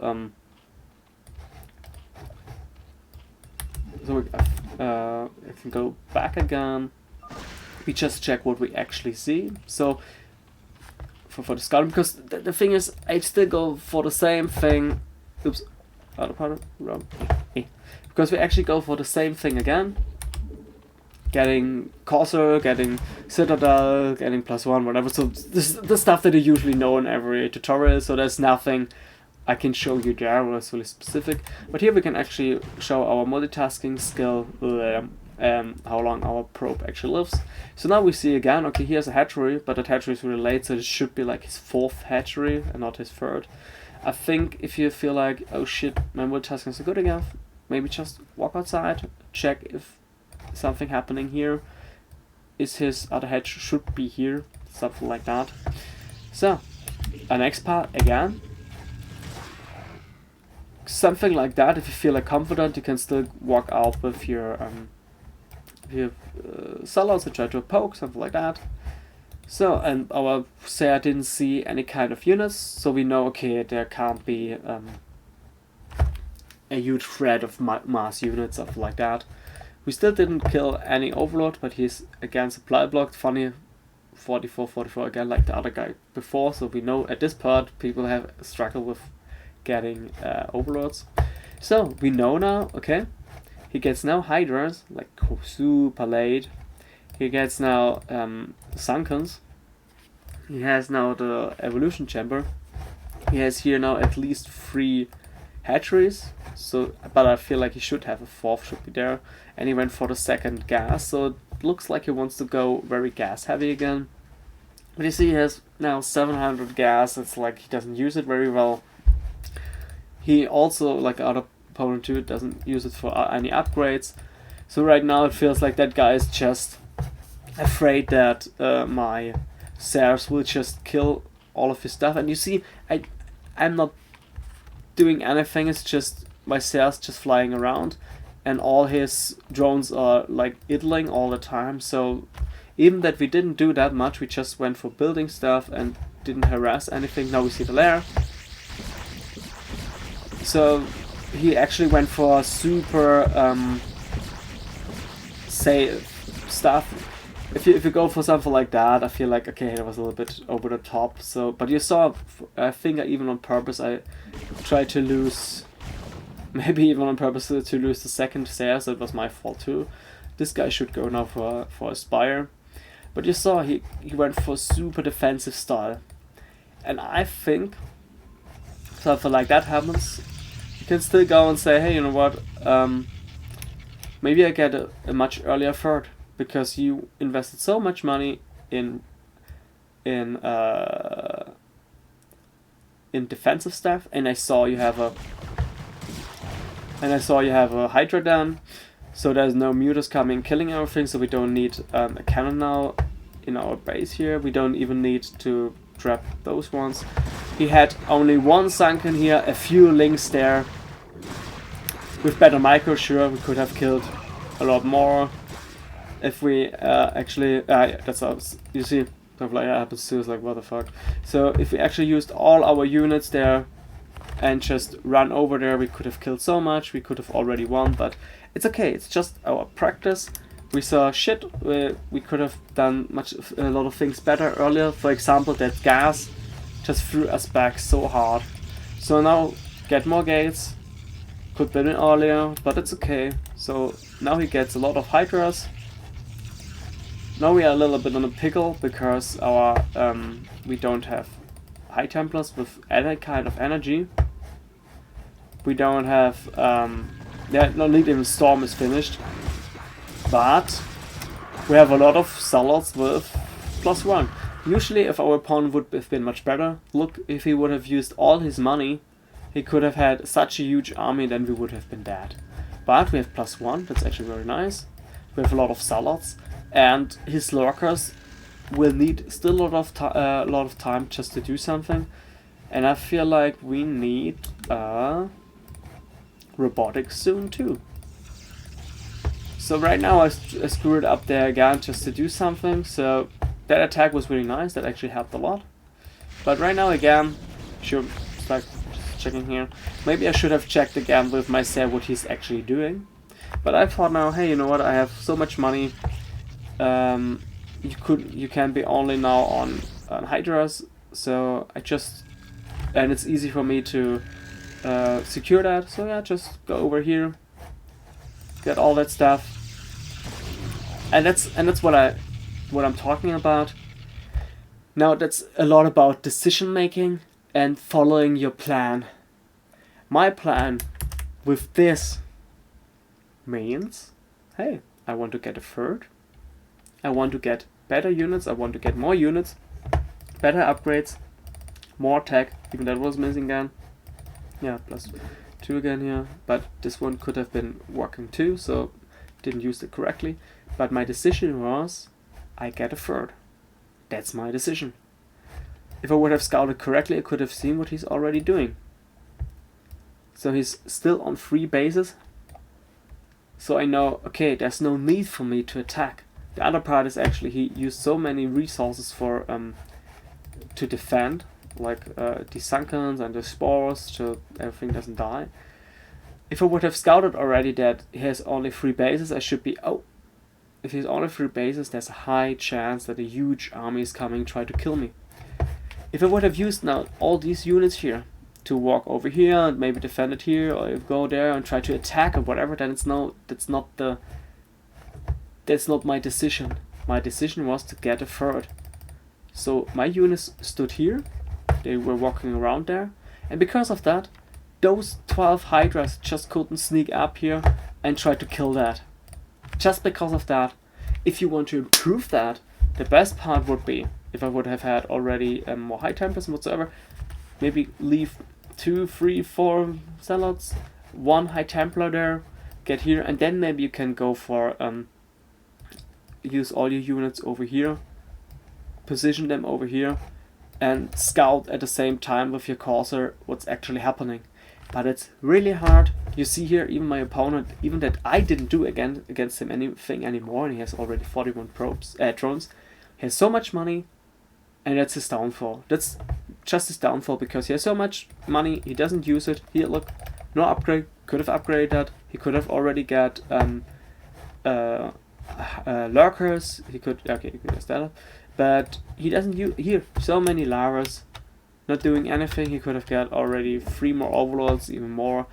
A: so I can go back again. We just check what we actually see. So for the scouting, because the thing is, I still go for the same thing. Oops, other part wrong. Because we actually go for the same thing again. Getting Corsair, getting Citadel, getting +1, whatever. So this is the stuff that you usually know in every tutorial. So there's nothing I can show you there was really specific. But here we can actually show our multitasking skill and how long our probe actually lives. So now we see again, okay, here's a hatchery, but that hatchery is really late, so it should be like his 4th hatchery and not his 3rd. I think if you feel like, oh shit, my multitasking is good enough, maybe just walk outside, check if something happening here. Is his other hatch should be here, something like that. So, an next part again. Something like that. If you feel like confident, you can still walk out with your sellouts and try to poke, something like that. So, and our Sarah didn't see any kind of units, so we know, okay, there can't be a huge threat of mass units, something like that. We still didn't kill any Overlord, but he's again supply blocked. Funny, 44 again, like the other guy before. So we know at this part people have struggled with getting Overlords. So we know now, okay, he gets now Hydras, like super late. He gets now Sunkens. He has now the Evolution Chamber. He has here now at least 3 hatcheries. So, but I feel like he should have a 4th, should be there. And he went for the 2nd gas, so it looks like he wants to go very gas heavy again. But you see he has now 700 gas, it's like he doesn't use it very well. He also, like other opponent too, doesn't use it for any upgrades. So right now it feels like that guy is just afraid that my Sars will just kill all of his stuff. And you see, I'm not doing anything, it's just my Sars just flying around. And all his drones are like idling all the time. So even that we didn't do that much, we just went for building stuff and didn't harass anything. Now we see the lair. So he actually went for super safe stuff. If you go for something like that, I feel like, okay, that was a little bit over the top. So, but you saw, I think even on purpose, I tried to lose, maybe even on purpose to lose the 2nd Sarah, so it was my fault too. This guy should go now for a Spire. But you saw he went for super defensive style. And I think something like that happens, you can still go and say, hey, you know what, maybe I get a much earlier 3rd. Because you invested so much money in defensive stuff, and I saw you have a Hydra down, so there's no mutas coming killing everything, so we don't need a cannon now in our base here. We don't even need to trap those ones. He had only 1 sunken here, a few links there. With better micro, sure, we could have killed a lot more. If we actually, that's how you see, stuff like that happens too, it's like, what the fuck. So if we actually used all our units there and just run over there, we could have killed so much, we could have already won, but it's okay, it's just our practice. We saw shit, we could have done a lot of things better earlier. For example, that gas just threw us back so hard. So now, get more gates, could build it earlier, but it's okay. So now he gets a lot of Hydras. Now we are a little bit on a pickle because our we don't have High Templars with any kind of energy. We don't have not even Storm is finished, but we have a lot of Zealots with +1. Usually, if our opponent would have been much better, look, if he would have used all his money, he could have had such a huge army, then we would have been dead. But we have +1, that's actually very nice. We have a lot of Zealots. And his lurkers will need still a lot of time just to do something, and I feel like we need robotics soon too. So right now I screwed up there again just to do something. So that attack was really nice. That actually helped a lot. But right now again, should start checking here. Maybe I should have checked again with myself what he's actually doing. But I thought now, hey, you know what? I have so much money. You can be only now on Hydras, so and it's easy for me to secure that. So yeah, just go over here, get all that stuff, and that's what I'm talking about. Now that's a lot about decision making and following your plan. My plan with this means, hey, I want to get a third. I want to get better units. I want to get more units, better upgrades, more tech. Even that was missing again. Yeah, +2 again here. But this one could have been working too, so didn't use it correctly. But my decision was, I get a third. That's my decision. If I would have scouted correctly, I could have seen what he's already doing. So he's still on 3 bases. So I know, okay, there's no need for me to attack. The other part is actually he used so many resources for to defend, like the Sunkens and the spores, so everything doesn't die. If I would have scouted already that he has only 3 bases, I should be, oh, if he's only 3 bases, there's a high chance that a huge army is coming try to kill me. If I would have used now all these units here to walk over here and maybe defend it here, or go there and try to attack or whatever, then that's not my decision. My decision was to get a third. So my units stood here, they were walking around there, and because of that, those 12 Hydras just couldn't sneak up here and try to kill that. Just because of that. If you want to improve that, the best part would be, if I would have had already more high tempers and whatsoever, maybe leave 2, 3, 4 zealots, 1 high templar there, get here, and then maybe you can go for use all your units over here, position them over here, and scout at the same time with your cursor what's actually happening. But it's really hard. You see here, even my opponent, even that I didn't do against him anything anymore, and he has already 41 drones. He has so much money, and that's his downfall. That's just his downfall, because he has so much money, he doesn't use it. Here, look, no upgrade. Could have upgraded that. He could have already got lurkers. He could use that, but he doesn't use here. So many lavas, not doing anything. He could have got already 3 more overlords, even more.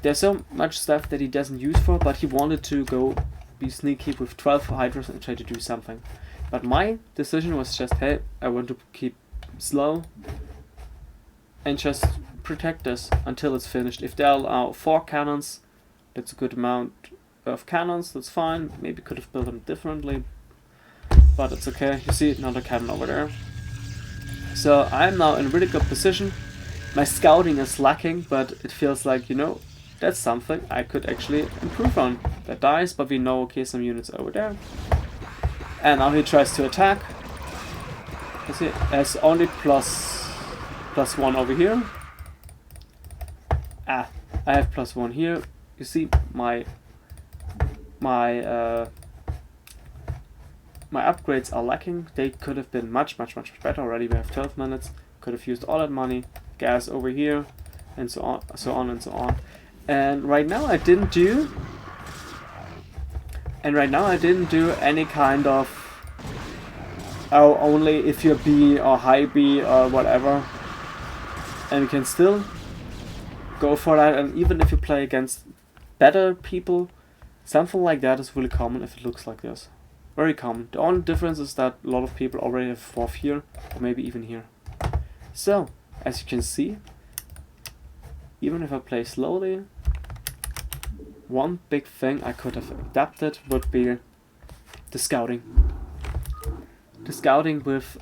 A: There's so much stuff that he doesn't use for, but he wanted to go be sneaky with 12 hydras and try to do something. But my decision was just, hey, I want to keep slow and just protect this until it's finished. If there are 4 cannons, that's a good amount of cannons, that's fine. Maybe could have built them differently, but it's okay. You see another cannon over there. So I'm now in a really good position. My scouting is lacking, but it feels like, you know, that's something I could actually improve on. That dies, but we know, okay, some units over there. And now he tries to attack. You see, there's only +1 over here. I have +1 here. You see, my upgrades are lacking. They could have been much better already. We have 12 minutes. Could have used all that money. Gas over here, and so on and so on. And right now I didn't do any kind of only if you're B or high B or whatever. And you can still go for that, and even if you play against better people, something like that is really common if it looks like this. Very common. The only difference is that a lot of people already have 4th here, or maybe even here. So, as you can see, even if I play slowly, one big thing I could have adapted would be the scouting. The scouting with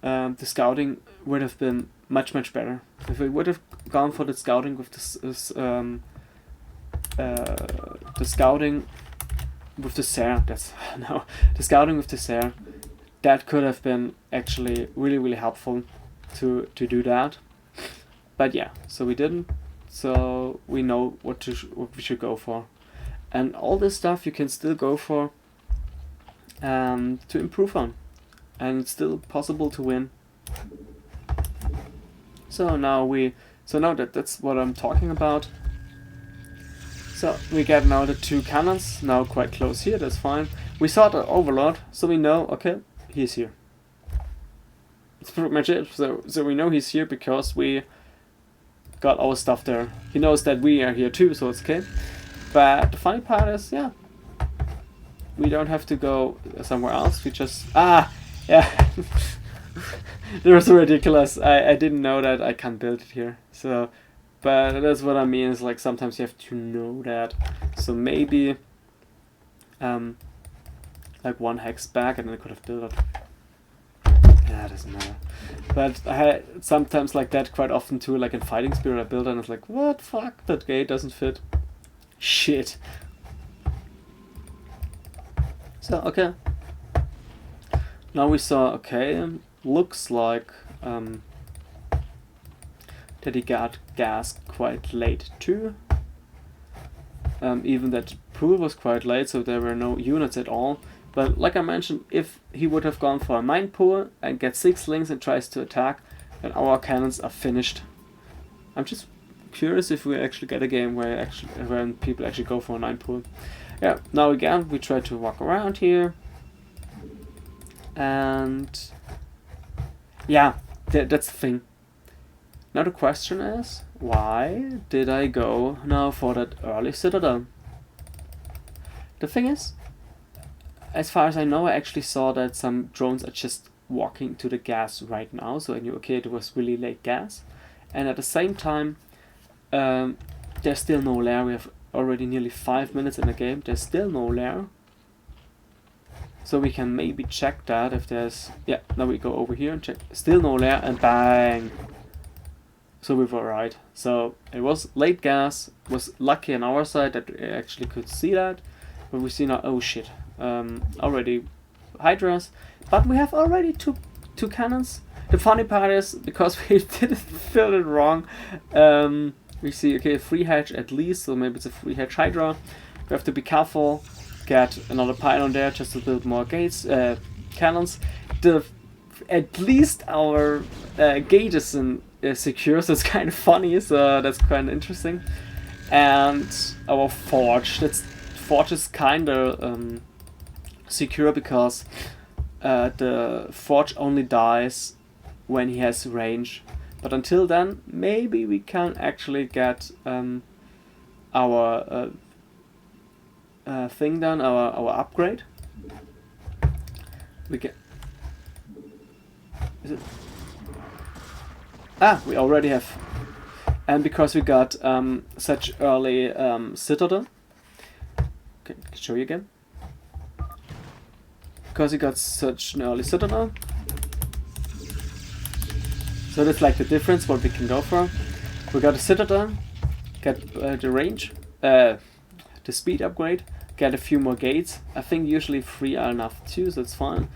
A: the scouting would have been much better. If we would have gone for the scouting with the scouting with the Serre, the scouting with the Serre, that could have been actually really helpful to do that. But yeah, so we didn't. So we know what we should go for, and all this stuff you can still go for to improve on, and it's still possible to win. So now that's what I'm talking about. So we get now the 2 cannons, now quite close here, that's fine. We saw the overlord, so we know, okay, he's here. That's pretty much it. So we know he's here because we got our stuff there. He knows that we are here too, so it's okay. But the funny part is, yeah, we don't have to go somewhere else. We just yeah. That was ridiculous. I didn't know that I can't build it here. So, but that's what I mean. Is like sometimes you have to know that. So maybe, like 1 hex back, and then I could have built it. Yeah, it doesn't matter. But I had sometimes like that quite often too. Like in Fighting Spirit, I build it and it's like, what fuck? That gate doesn't fit. Shit. So okay. Now we saw, okay, looks like that he got gas quite late too. Even that pool was quite late, so there were no units at all. But like I mentioned, if he would have gone for a mine pool and get 6 links and tries to attack, then our cannons are finished. I'm just curious if we actually get a game where when people actually go for a 9 pool. Yeah, now again we try to walk around here. And yeah, that's the thing. Now the question is, why did I go now for that early citadel? The thing is, as far as I know, I actually saw that some drones are just walking to the gas right now, so I knew, okay, it was really late gas. And at the same time, there's still no lair. We have already nearly 5 minutes in the game. There's still no lair. So we can maybe check that if there's... Yeah, now we go over here and check. Still no lair, and bang! So we were right. So it was late gas. Was lucky on our side that we actually could see that. But we see now, oh shit. Already Hydras. But we have already two cannons. The funny part is, because we didn't fill it wrong, we see, okay, 3 hedge at least, so maybe it's a 3 hedge Hydra. We have to be careful. Get another pylon there just to build more gates, cannons. At least our gate is secure, so it's kind of funny, so that's kind of interesting. And our forge, forge is kind of secure because the forge only dies when he has range. But until then, maybe we can actually get our thing done, our upgrade. We get... Is it? Ah, we already have. And because we got such early citadel. Okay, I can show you again. Because we got such an early citadel. So that's like the difference, what we can go for. We got a citadel, get the range, the speed upgrade, get a few more gates. I think usually 3 are enough too, so that's fine.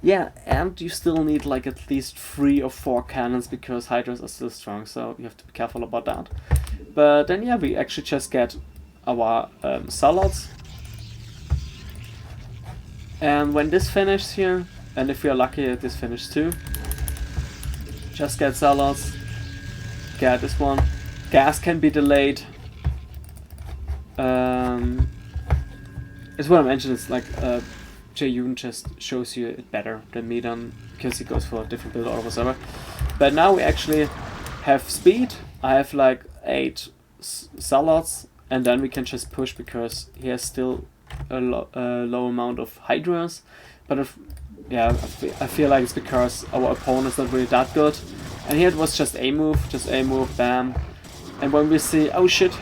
A: Yeah, and you still need like at least 3 or 4 cannons because Hydras are still strong, so you have to be careful about that. But then yeah, we actually just get our salads. And when this finishes here, and if we are lucky this finishes too, just get salads, get this one. Gas can be delayed. As what I mentioned, it's like Jae-yoon just shows you it better than me then, because he goes for a different build or whatever. But now we actually have speed. I have like 8 salads, and then we can just push because he has still a low amount of Hydras. But yeah, I feel like it's because our opponent's not really that good. And here it was just a move, bam. And when we see, oh shit,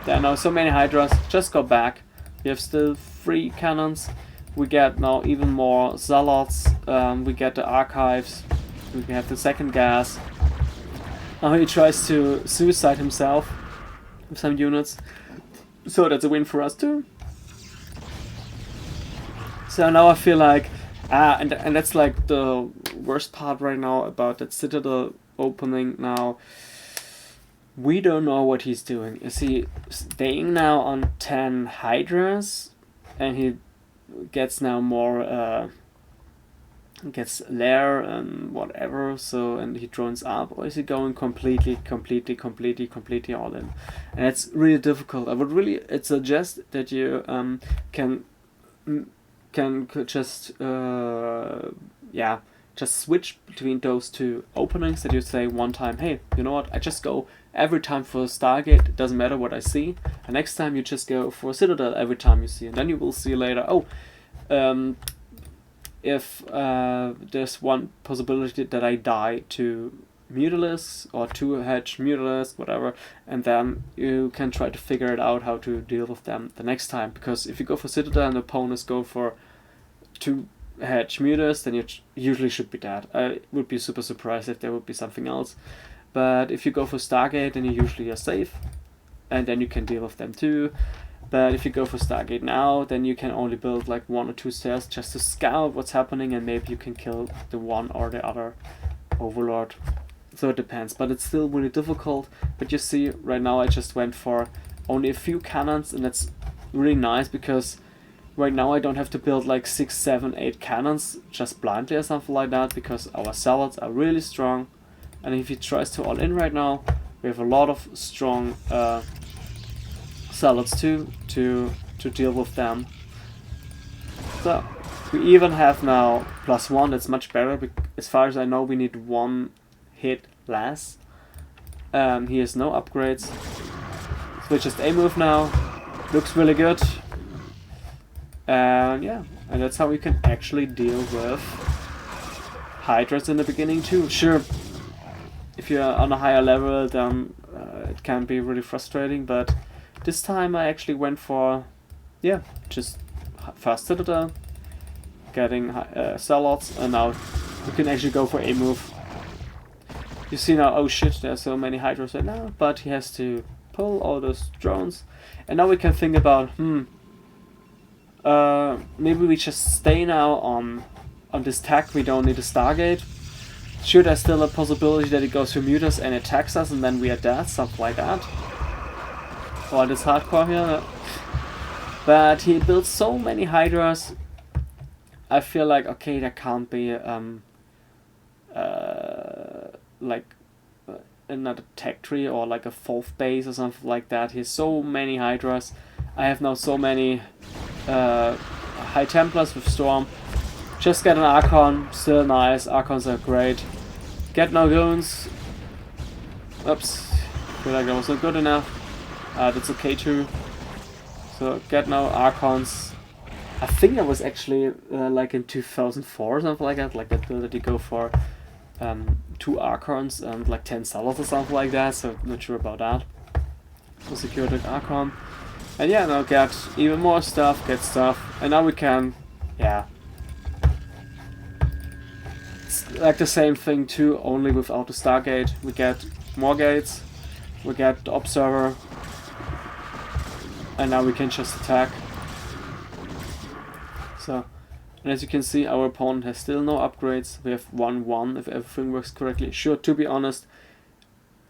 A: there are now so many Hydras, just go back. We have still 3 cannons. We get now even more Zealots. We get the archives. We have the second gas. Now he tries to suicide himself with some units. So that's a win for us too. So now I feel like, and that's like the worst part right now about that Citadel opening now. We don't know what he's doing. Is he staying now on 10 Hydras? And he gets now more gets lair and whatever, so, and he drones up, or is he going completely all in? And it's really difficult. I would really suggest that you can just just switch between those two openings, that you say one time, hey, you know what, I just go every time for Stargate, it doesn't matter what I see, and next time you just go for Citadel every time you see, and then you will see later, oh, if there's one possibility that I die to Mutalisk or to hedge Mutalisk, whatever, and then you can try to figure it out how to deal with them the next time. Because if you go for Citadel and the opponents go for to hedge Mutalisk, then you usually should be dead. I would be super surprised if there would be something else. But if you go for Stargate, then you usually are safe, and then you can deal with them too. But if you go for Stargate now, then you can only build like 1 or 2 stairs just to scout what's happening, and maybe you can kill the one or the other Overlord. So it depends, but it's still really difficult. But you see, right now I just went for only a few cannons, and that's really nice because right now I don't have to build like 6, 7, 8 cannons just blindly or something like that, because our zealots are really strong. And if he tries to all in right now, we have a lot of strong zealots too to deal with them. So we even have now +1. That's much better. As far as I know, we need 1 hit less. He has no upgrades. Switch just A move now. Looks really good. And yeah, and that's how we can actually deal with Hydras in the beginning too. Sure, if you're on a higher level, then it can be really frustrating, but this time I actually went for, just first Citadel, getting Zealots, and now you can actually go for a move. You see now, oh shit, there's so many Hydras right now, but he has to pull all those drones. And now we can think about, maybe we just stay now on this tech, we don't need a Stargate. Sure, there's still a possibility that he goes to mute us and attacks us and then we are dead, something like that. Or this hardcore here. But he built so many Hydras, I feel like, okay, there can't be another tech tree or like a 4th base or something like that. He has so many Hydras. I have now so many High Templars with Storm. Just get an Archon, still nice. Archons are great. Get no goons. Oops, feel like that was not good enough. That's okay too. So get no Archons. I think that was actually like in 2004 or something like that. Like that build that you go for 2 Archons and like 10 Zealots or something like that. So not sure about that. So secure the Archon. And yeah, now get even more stuff, get stuff. And now we can, like the same thing too, only without the Stargate. We get more gates, we get the Observer, and now we can just attack. So, and as you can see, our opponent has still no upgrades. We have 1-1 if everything works correctly. Sure, to be honest,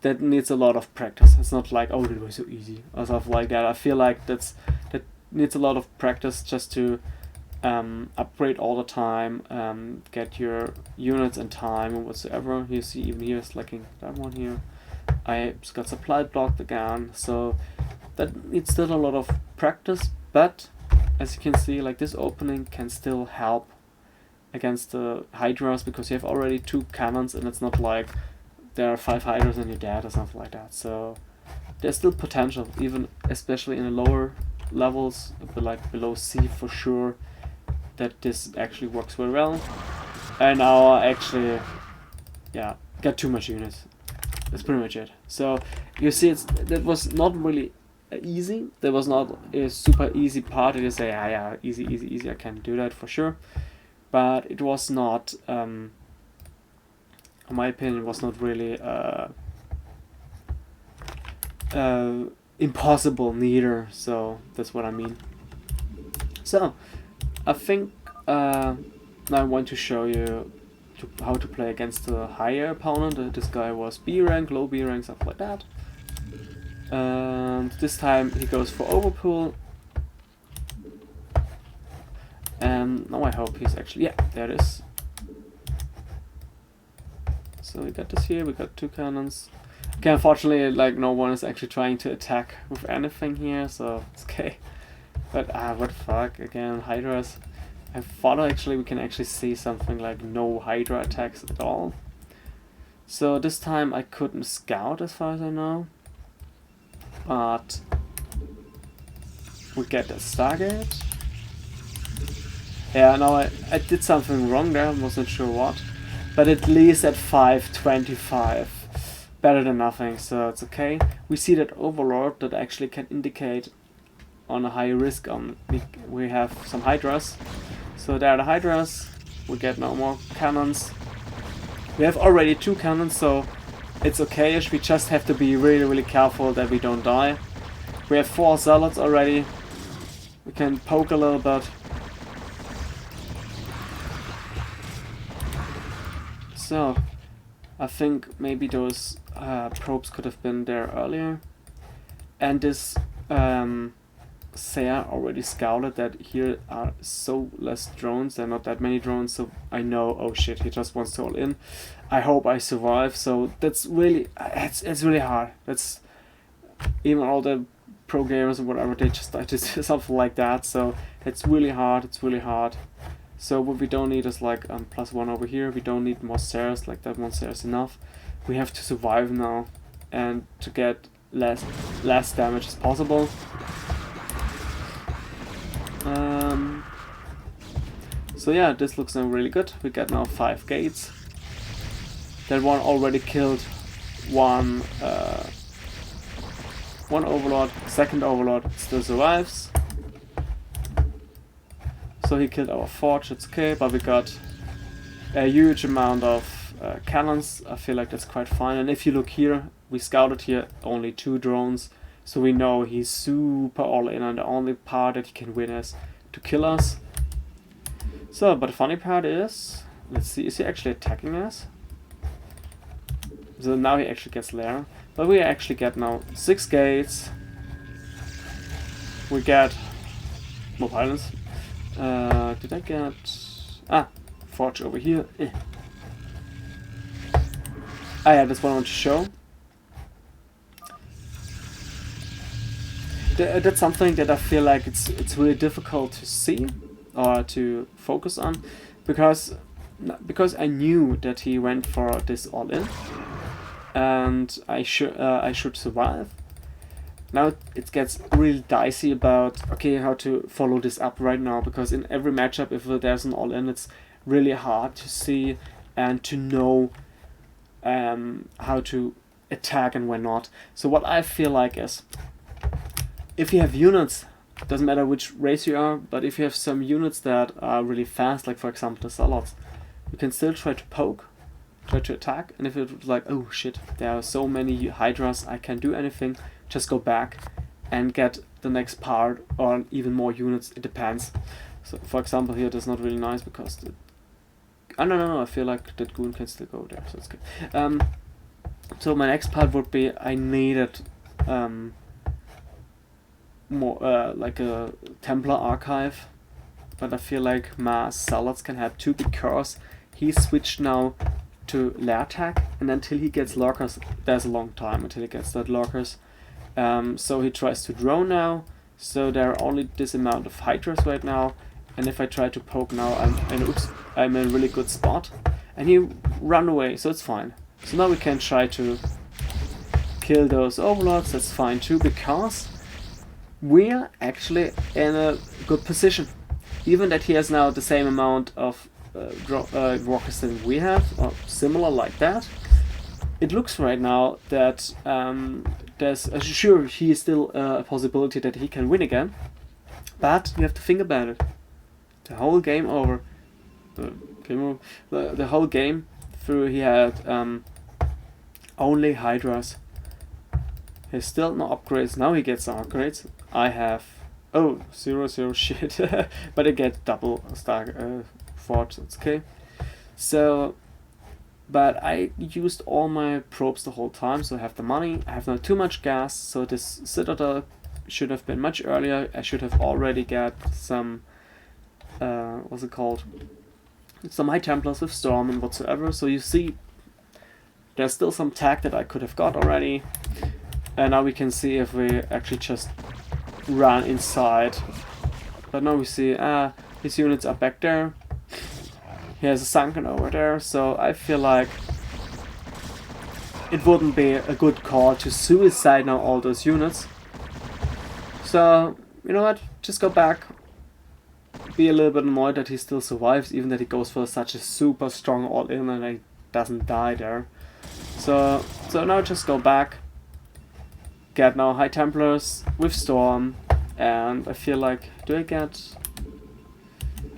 A: that needs a lot of practice. It's not like, oh, that was so easy or stuff like that. I feel like that needs a lot of practice just to upgrade all the time, get your units in time or whatsoever. You see even here is lacking that one here. I just got supply blocked again, so that needs still a lot of practice, but as you can see, like this opening can still help against the Hydras because you have already 2 cannons and it's not like there are 5 Hydras and you're dead or something like that. So there's still potential, even especially in the lower levels, like below C for sure, that this actually works very well. And now actually, get too much units. That's pretty much it. So you see, that was not really easy. There was not a super easy part. You say, easy. I can do that for sure. But it was not, in my opinion, was not really impossible neither. So that's what I mean. So I think now I want to show you how to play against a higher opponent. This guy was B rank, low B rank, stuff like that. And this time he goes for overpool. And now I hope he's actually, there it is. So we got this here, we got 2 cannons. Okay, unfortunately, like, no one is actually trying to attack with anything here, so it's okay. But, what the fuck, again, Hydras. I thought actually we can actually see something like no Hydra attacks at all. So this time I couldn't scout as far as I know. But we get a Stargate. Yeah, no, I did something wrong there, I wasn't sure what. But at least at 525. Better than nothing, so it's okay. We see that Overlord that actually can indicate on a high risk we have some Hydras. So there are the Hydras. We get no more cannons. We have already 2 cannons, so it's okay-ish. We just have to be really, really careful that we don't die. We have 4 Zealots already. We can poke a little bit. So, I think maybe those probes could have been there earlier. And this Sarah already scouted that here are so less drones. There are not that many drones, so I know, oh shit, he just wants to all in. I hope I survive, so that's really, it's really hard. That's, even all the pro gamers or whatever, they just like to do something like that, so it's really hard, So what we don't need is like +1 over here. We don't need more stairs, like that 1 stair is enough. We have to survive now and to get less damage as possible. So yeah, this looks now really good. We get now 5 gates. That one already killed one Overlord. Second Overlord still survives. So he killed our forge, it's okay, but we got a huge amount of cannons. I feel like that's quite fine. And if you look here, we scouted here only 2 drones, so we know he's super all in, and the only part that he can win is to kill us. So, but the funny part is, let's see, is he actually attacking us? So now he actually gets lair, but we actually get now 6 gates. We get more violence. Did I get... forge over here. Yeah, that's what I want to show. That's something that I feel like it's really difficult to see or to focus on, because I knew that he went for this all in, and I should survive. Now it gets really dicey about, okay, how to follow this up right now, because in every matchup, if there's an all-in, it's really hard to see and to know how to attack and when not. So what I feel like is, if you have units, doesn't matter which race you are, but if you have some units that are really fast, like for example the Zealots, you can still try to poke, try to attack, and if it's like, oh shit, there are so many Hydras, I can't do anything, just go back and get the next part, or even more units, it depends. So for example here, that's not really nice because no, I feel like that goon can still go there, so it's good. So my next part would be, I needed more like a Templar archive, but I feel like my Zealots can help too, because he switched now to lair attack, and until he gets lurkers, there's a long time until he gets that lurkers. So he tries to drone now, so there are only this amount of Hydras right now, and if I try to poke now, I'm in a really good spot, and he run away, so it's fine. So now we can try to kill those Overlords, that's fine too, because we're actually in a good position. Even that he has now the same amount of rockets than we have, or similar like that, it looks right now that there's sure he is still a possibility that he can win again, but you have to think about it. The whole game over, the whole game through, he had only Hydras. He has still no upgrades. Now he gets some upgrades. I have 0 shit, but I get double star forge. That's okay. So. But I used all my probes the whole time, so I have the money. I have not too much gas, so this Citadel should have been much earlier. I should have already got some, what's it called? Some High Templars with Storm and whatsoever. So you see, There's still some tech that I could have got already. And now we can see if we actually just run inside. But now we see, his units are back there. He has a sunken over there, so I feel like it wouldn't be a good call to suicide now all those units. So, you know what, just go back. Be a little bit annoyed that he still survives, even that he goes for such a super strong all-in and he doesn't die there. So now just go back. Get now High Templars with Storm, and I feel like, do I get...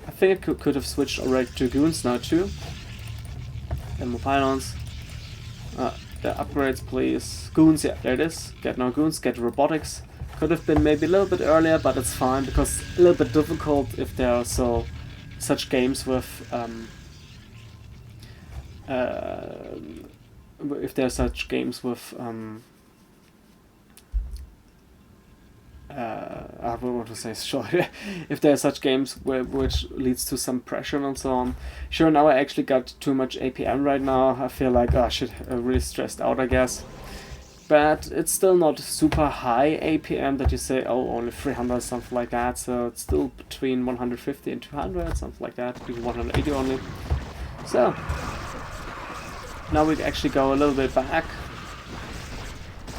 A: I think I could have switched already to Goons now too. And more pylons. The upgrades please. Goons, yeah, there it is. Get now Goons, get Robotics. Could have been maybe a little bit earlier, but it's fine, because a little bit difficult if there are such games with I don't want to say short. If there are such games which leads to some pressure and so on. Sure, now I actually got too much APM right now. I feel like, oh shit, I'm really stressed out, I guess. But it's still not super high APM that you say, oh, only 300, something like that. So it's still between 150 and 200, something like that, even 180 only. So now we actually go a little bit back.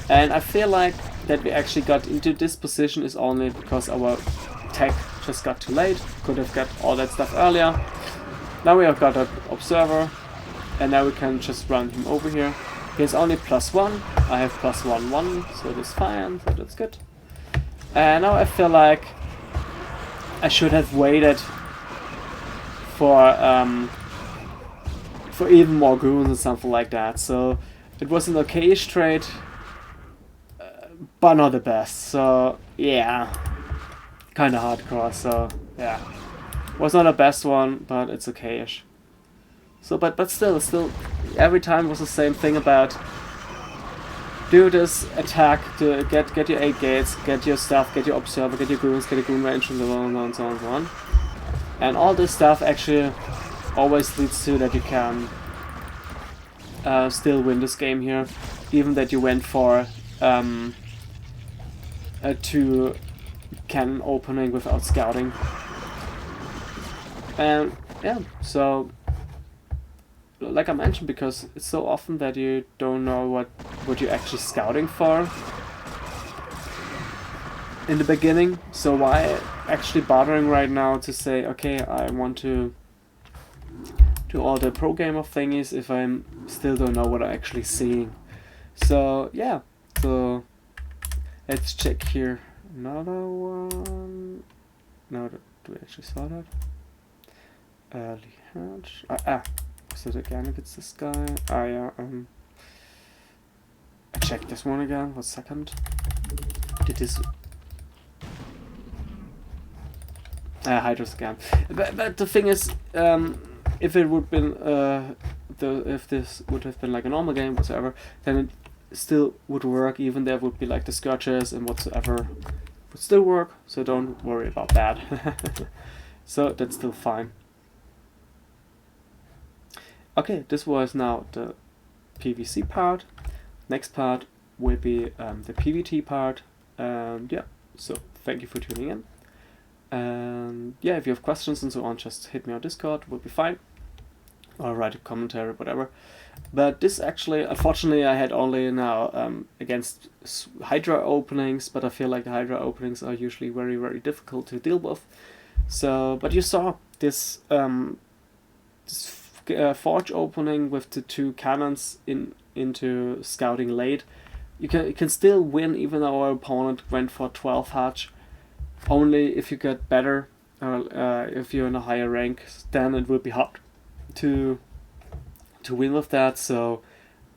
A: And I feel like that we actually got into this position is only because our tech just got too late. Could have got all that stuff earlier. Now we have got an observer, and now we can just run him over here. He's only +1. I have +1/1, so that's fine. So that's good. And now I feel like I should have waited for even more goons and something like that. So it was an okayish trade. But not the best, so yeah, kind of hardcore, so yeah, was not the best one, but it's okayish. So, but still, every time was the same thing about do this attack to get your 8 gates, get your stuff, get your observer, get your goons, get your goon range, and so on and so on and so on. And all this stuff actually always leads to that you can still win this game here, even that you went for a 2 cannon opening without scouting. And yeah, so like I mentioned, because it's so often that you don't know what you're actually scouting for in the beginning, so why actually bothering right now to say, okay, I want to do all the pro gamer thingies if I still don't know what I'm actually seeing. So yeah, so let's check here. Another one. No, do we actually saw that? Early hatch. Is it again if it's this guy? Yeah. I checked this one again. 1 second. Did this? Hydras again. But the thing is, if it would been if this would have been like a normal game, whatsoever, then it still would work. Even there would be like the scourges and whatsoever would still work. So don't worry about that. So that's still fine. Okay, this was now the PvZ part. Next part will be the PvT part. And yeah, so thank you for tuning in. And yeah, if you have questions and so on, just hit me on Discord, will be fine. Or write a commentary, whatever. But this actually, unfortunately, I had only now against Hydra openings, but I feel like the Hydra openings are usually very, very difficult to deal with. So, but you saw this forge opening with the 2 cannons into scouting late. You can still win even though our opponent went for 12 hatch. Only if you get better, or if you're in a higher rank, then it will be hard to win with that. So,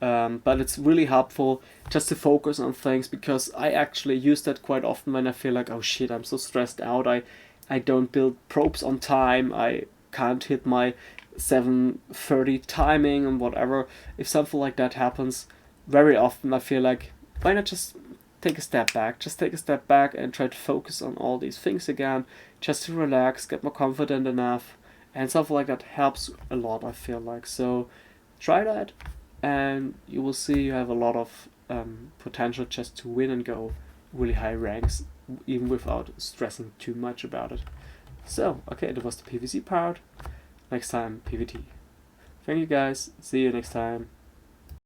A: but it's really helpful just to focus on things, because I actually use that quite often when I feel like, oh shit, I'm so stressed out. I don't build probes on time. I can't hit my 7:30 timing and whatever. If something like that happens, very often I feel like, why not just take a step back? Just take a step back and try to focus on all these things again, just to relax, get more confident enough, and something like that helps a lot, I feel like. So try that, and you will see you have a lot of potential just to win and go really high ranks, even without stressing too much about it. So, okay, that was the PvZ part. Next time, PvT. Thank you guys. See you next time.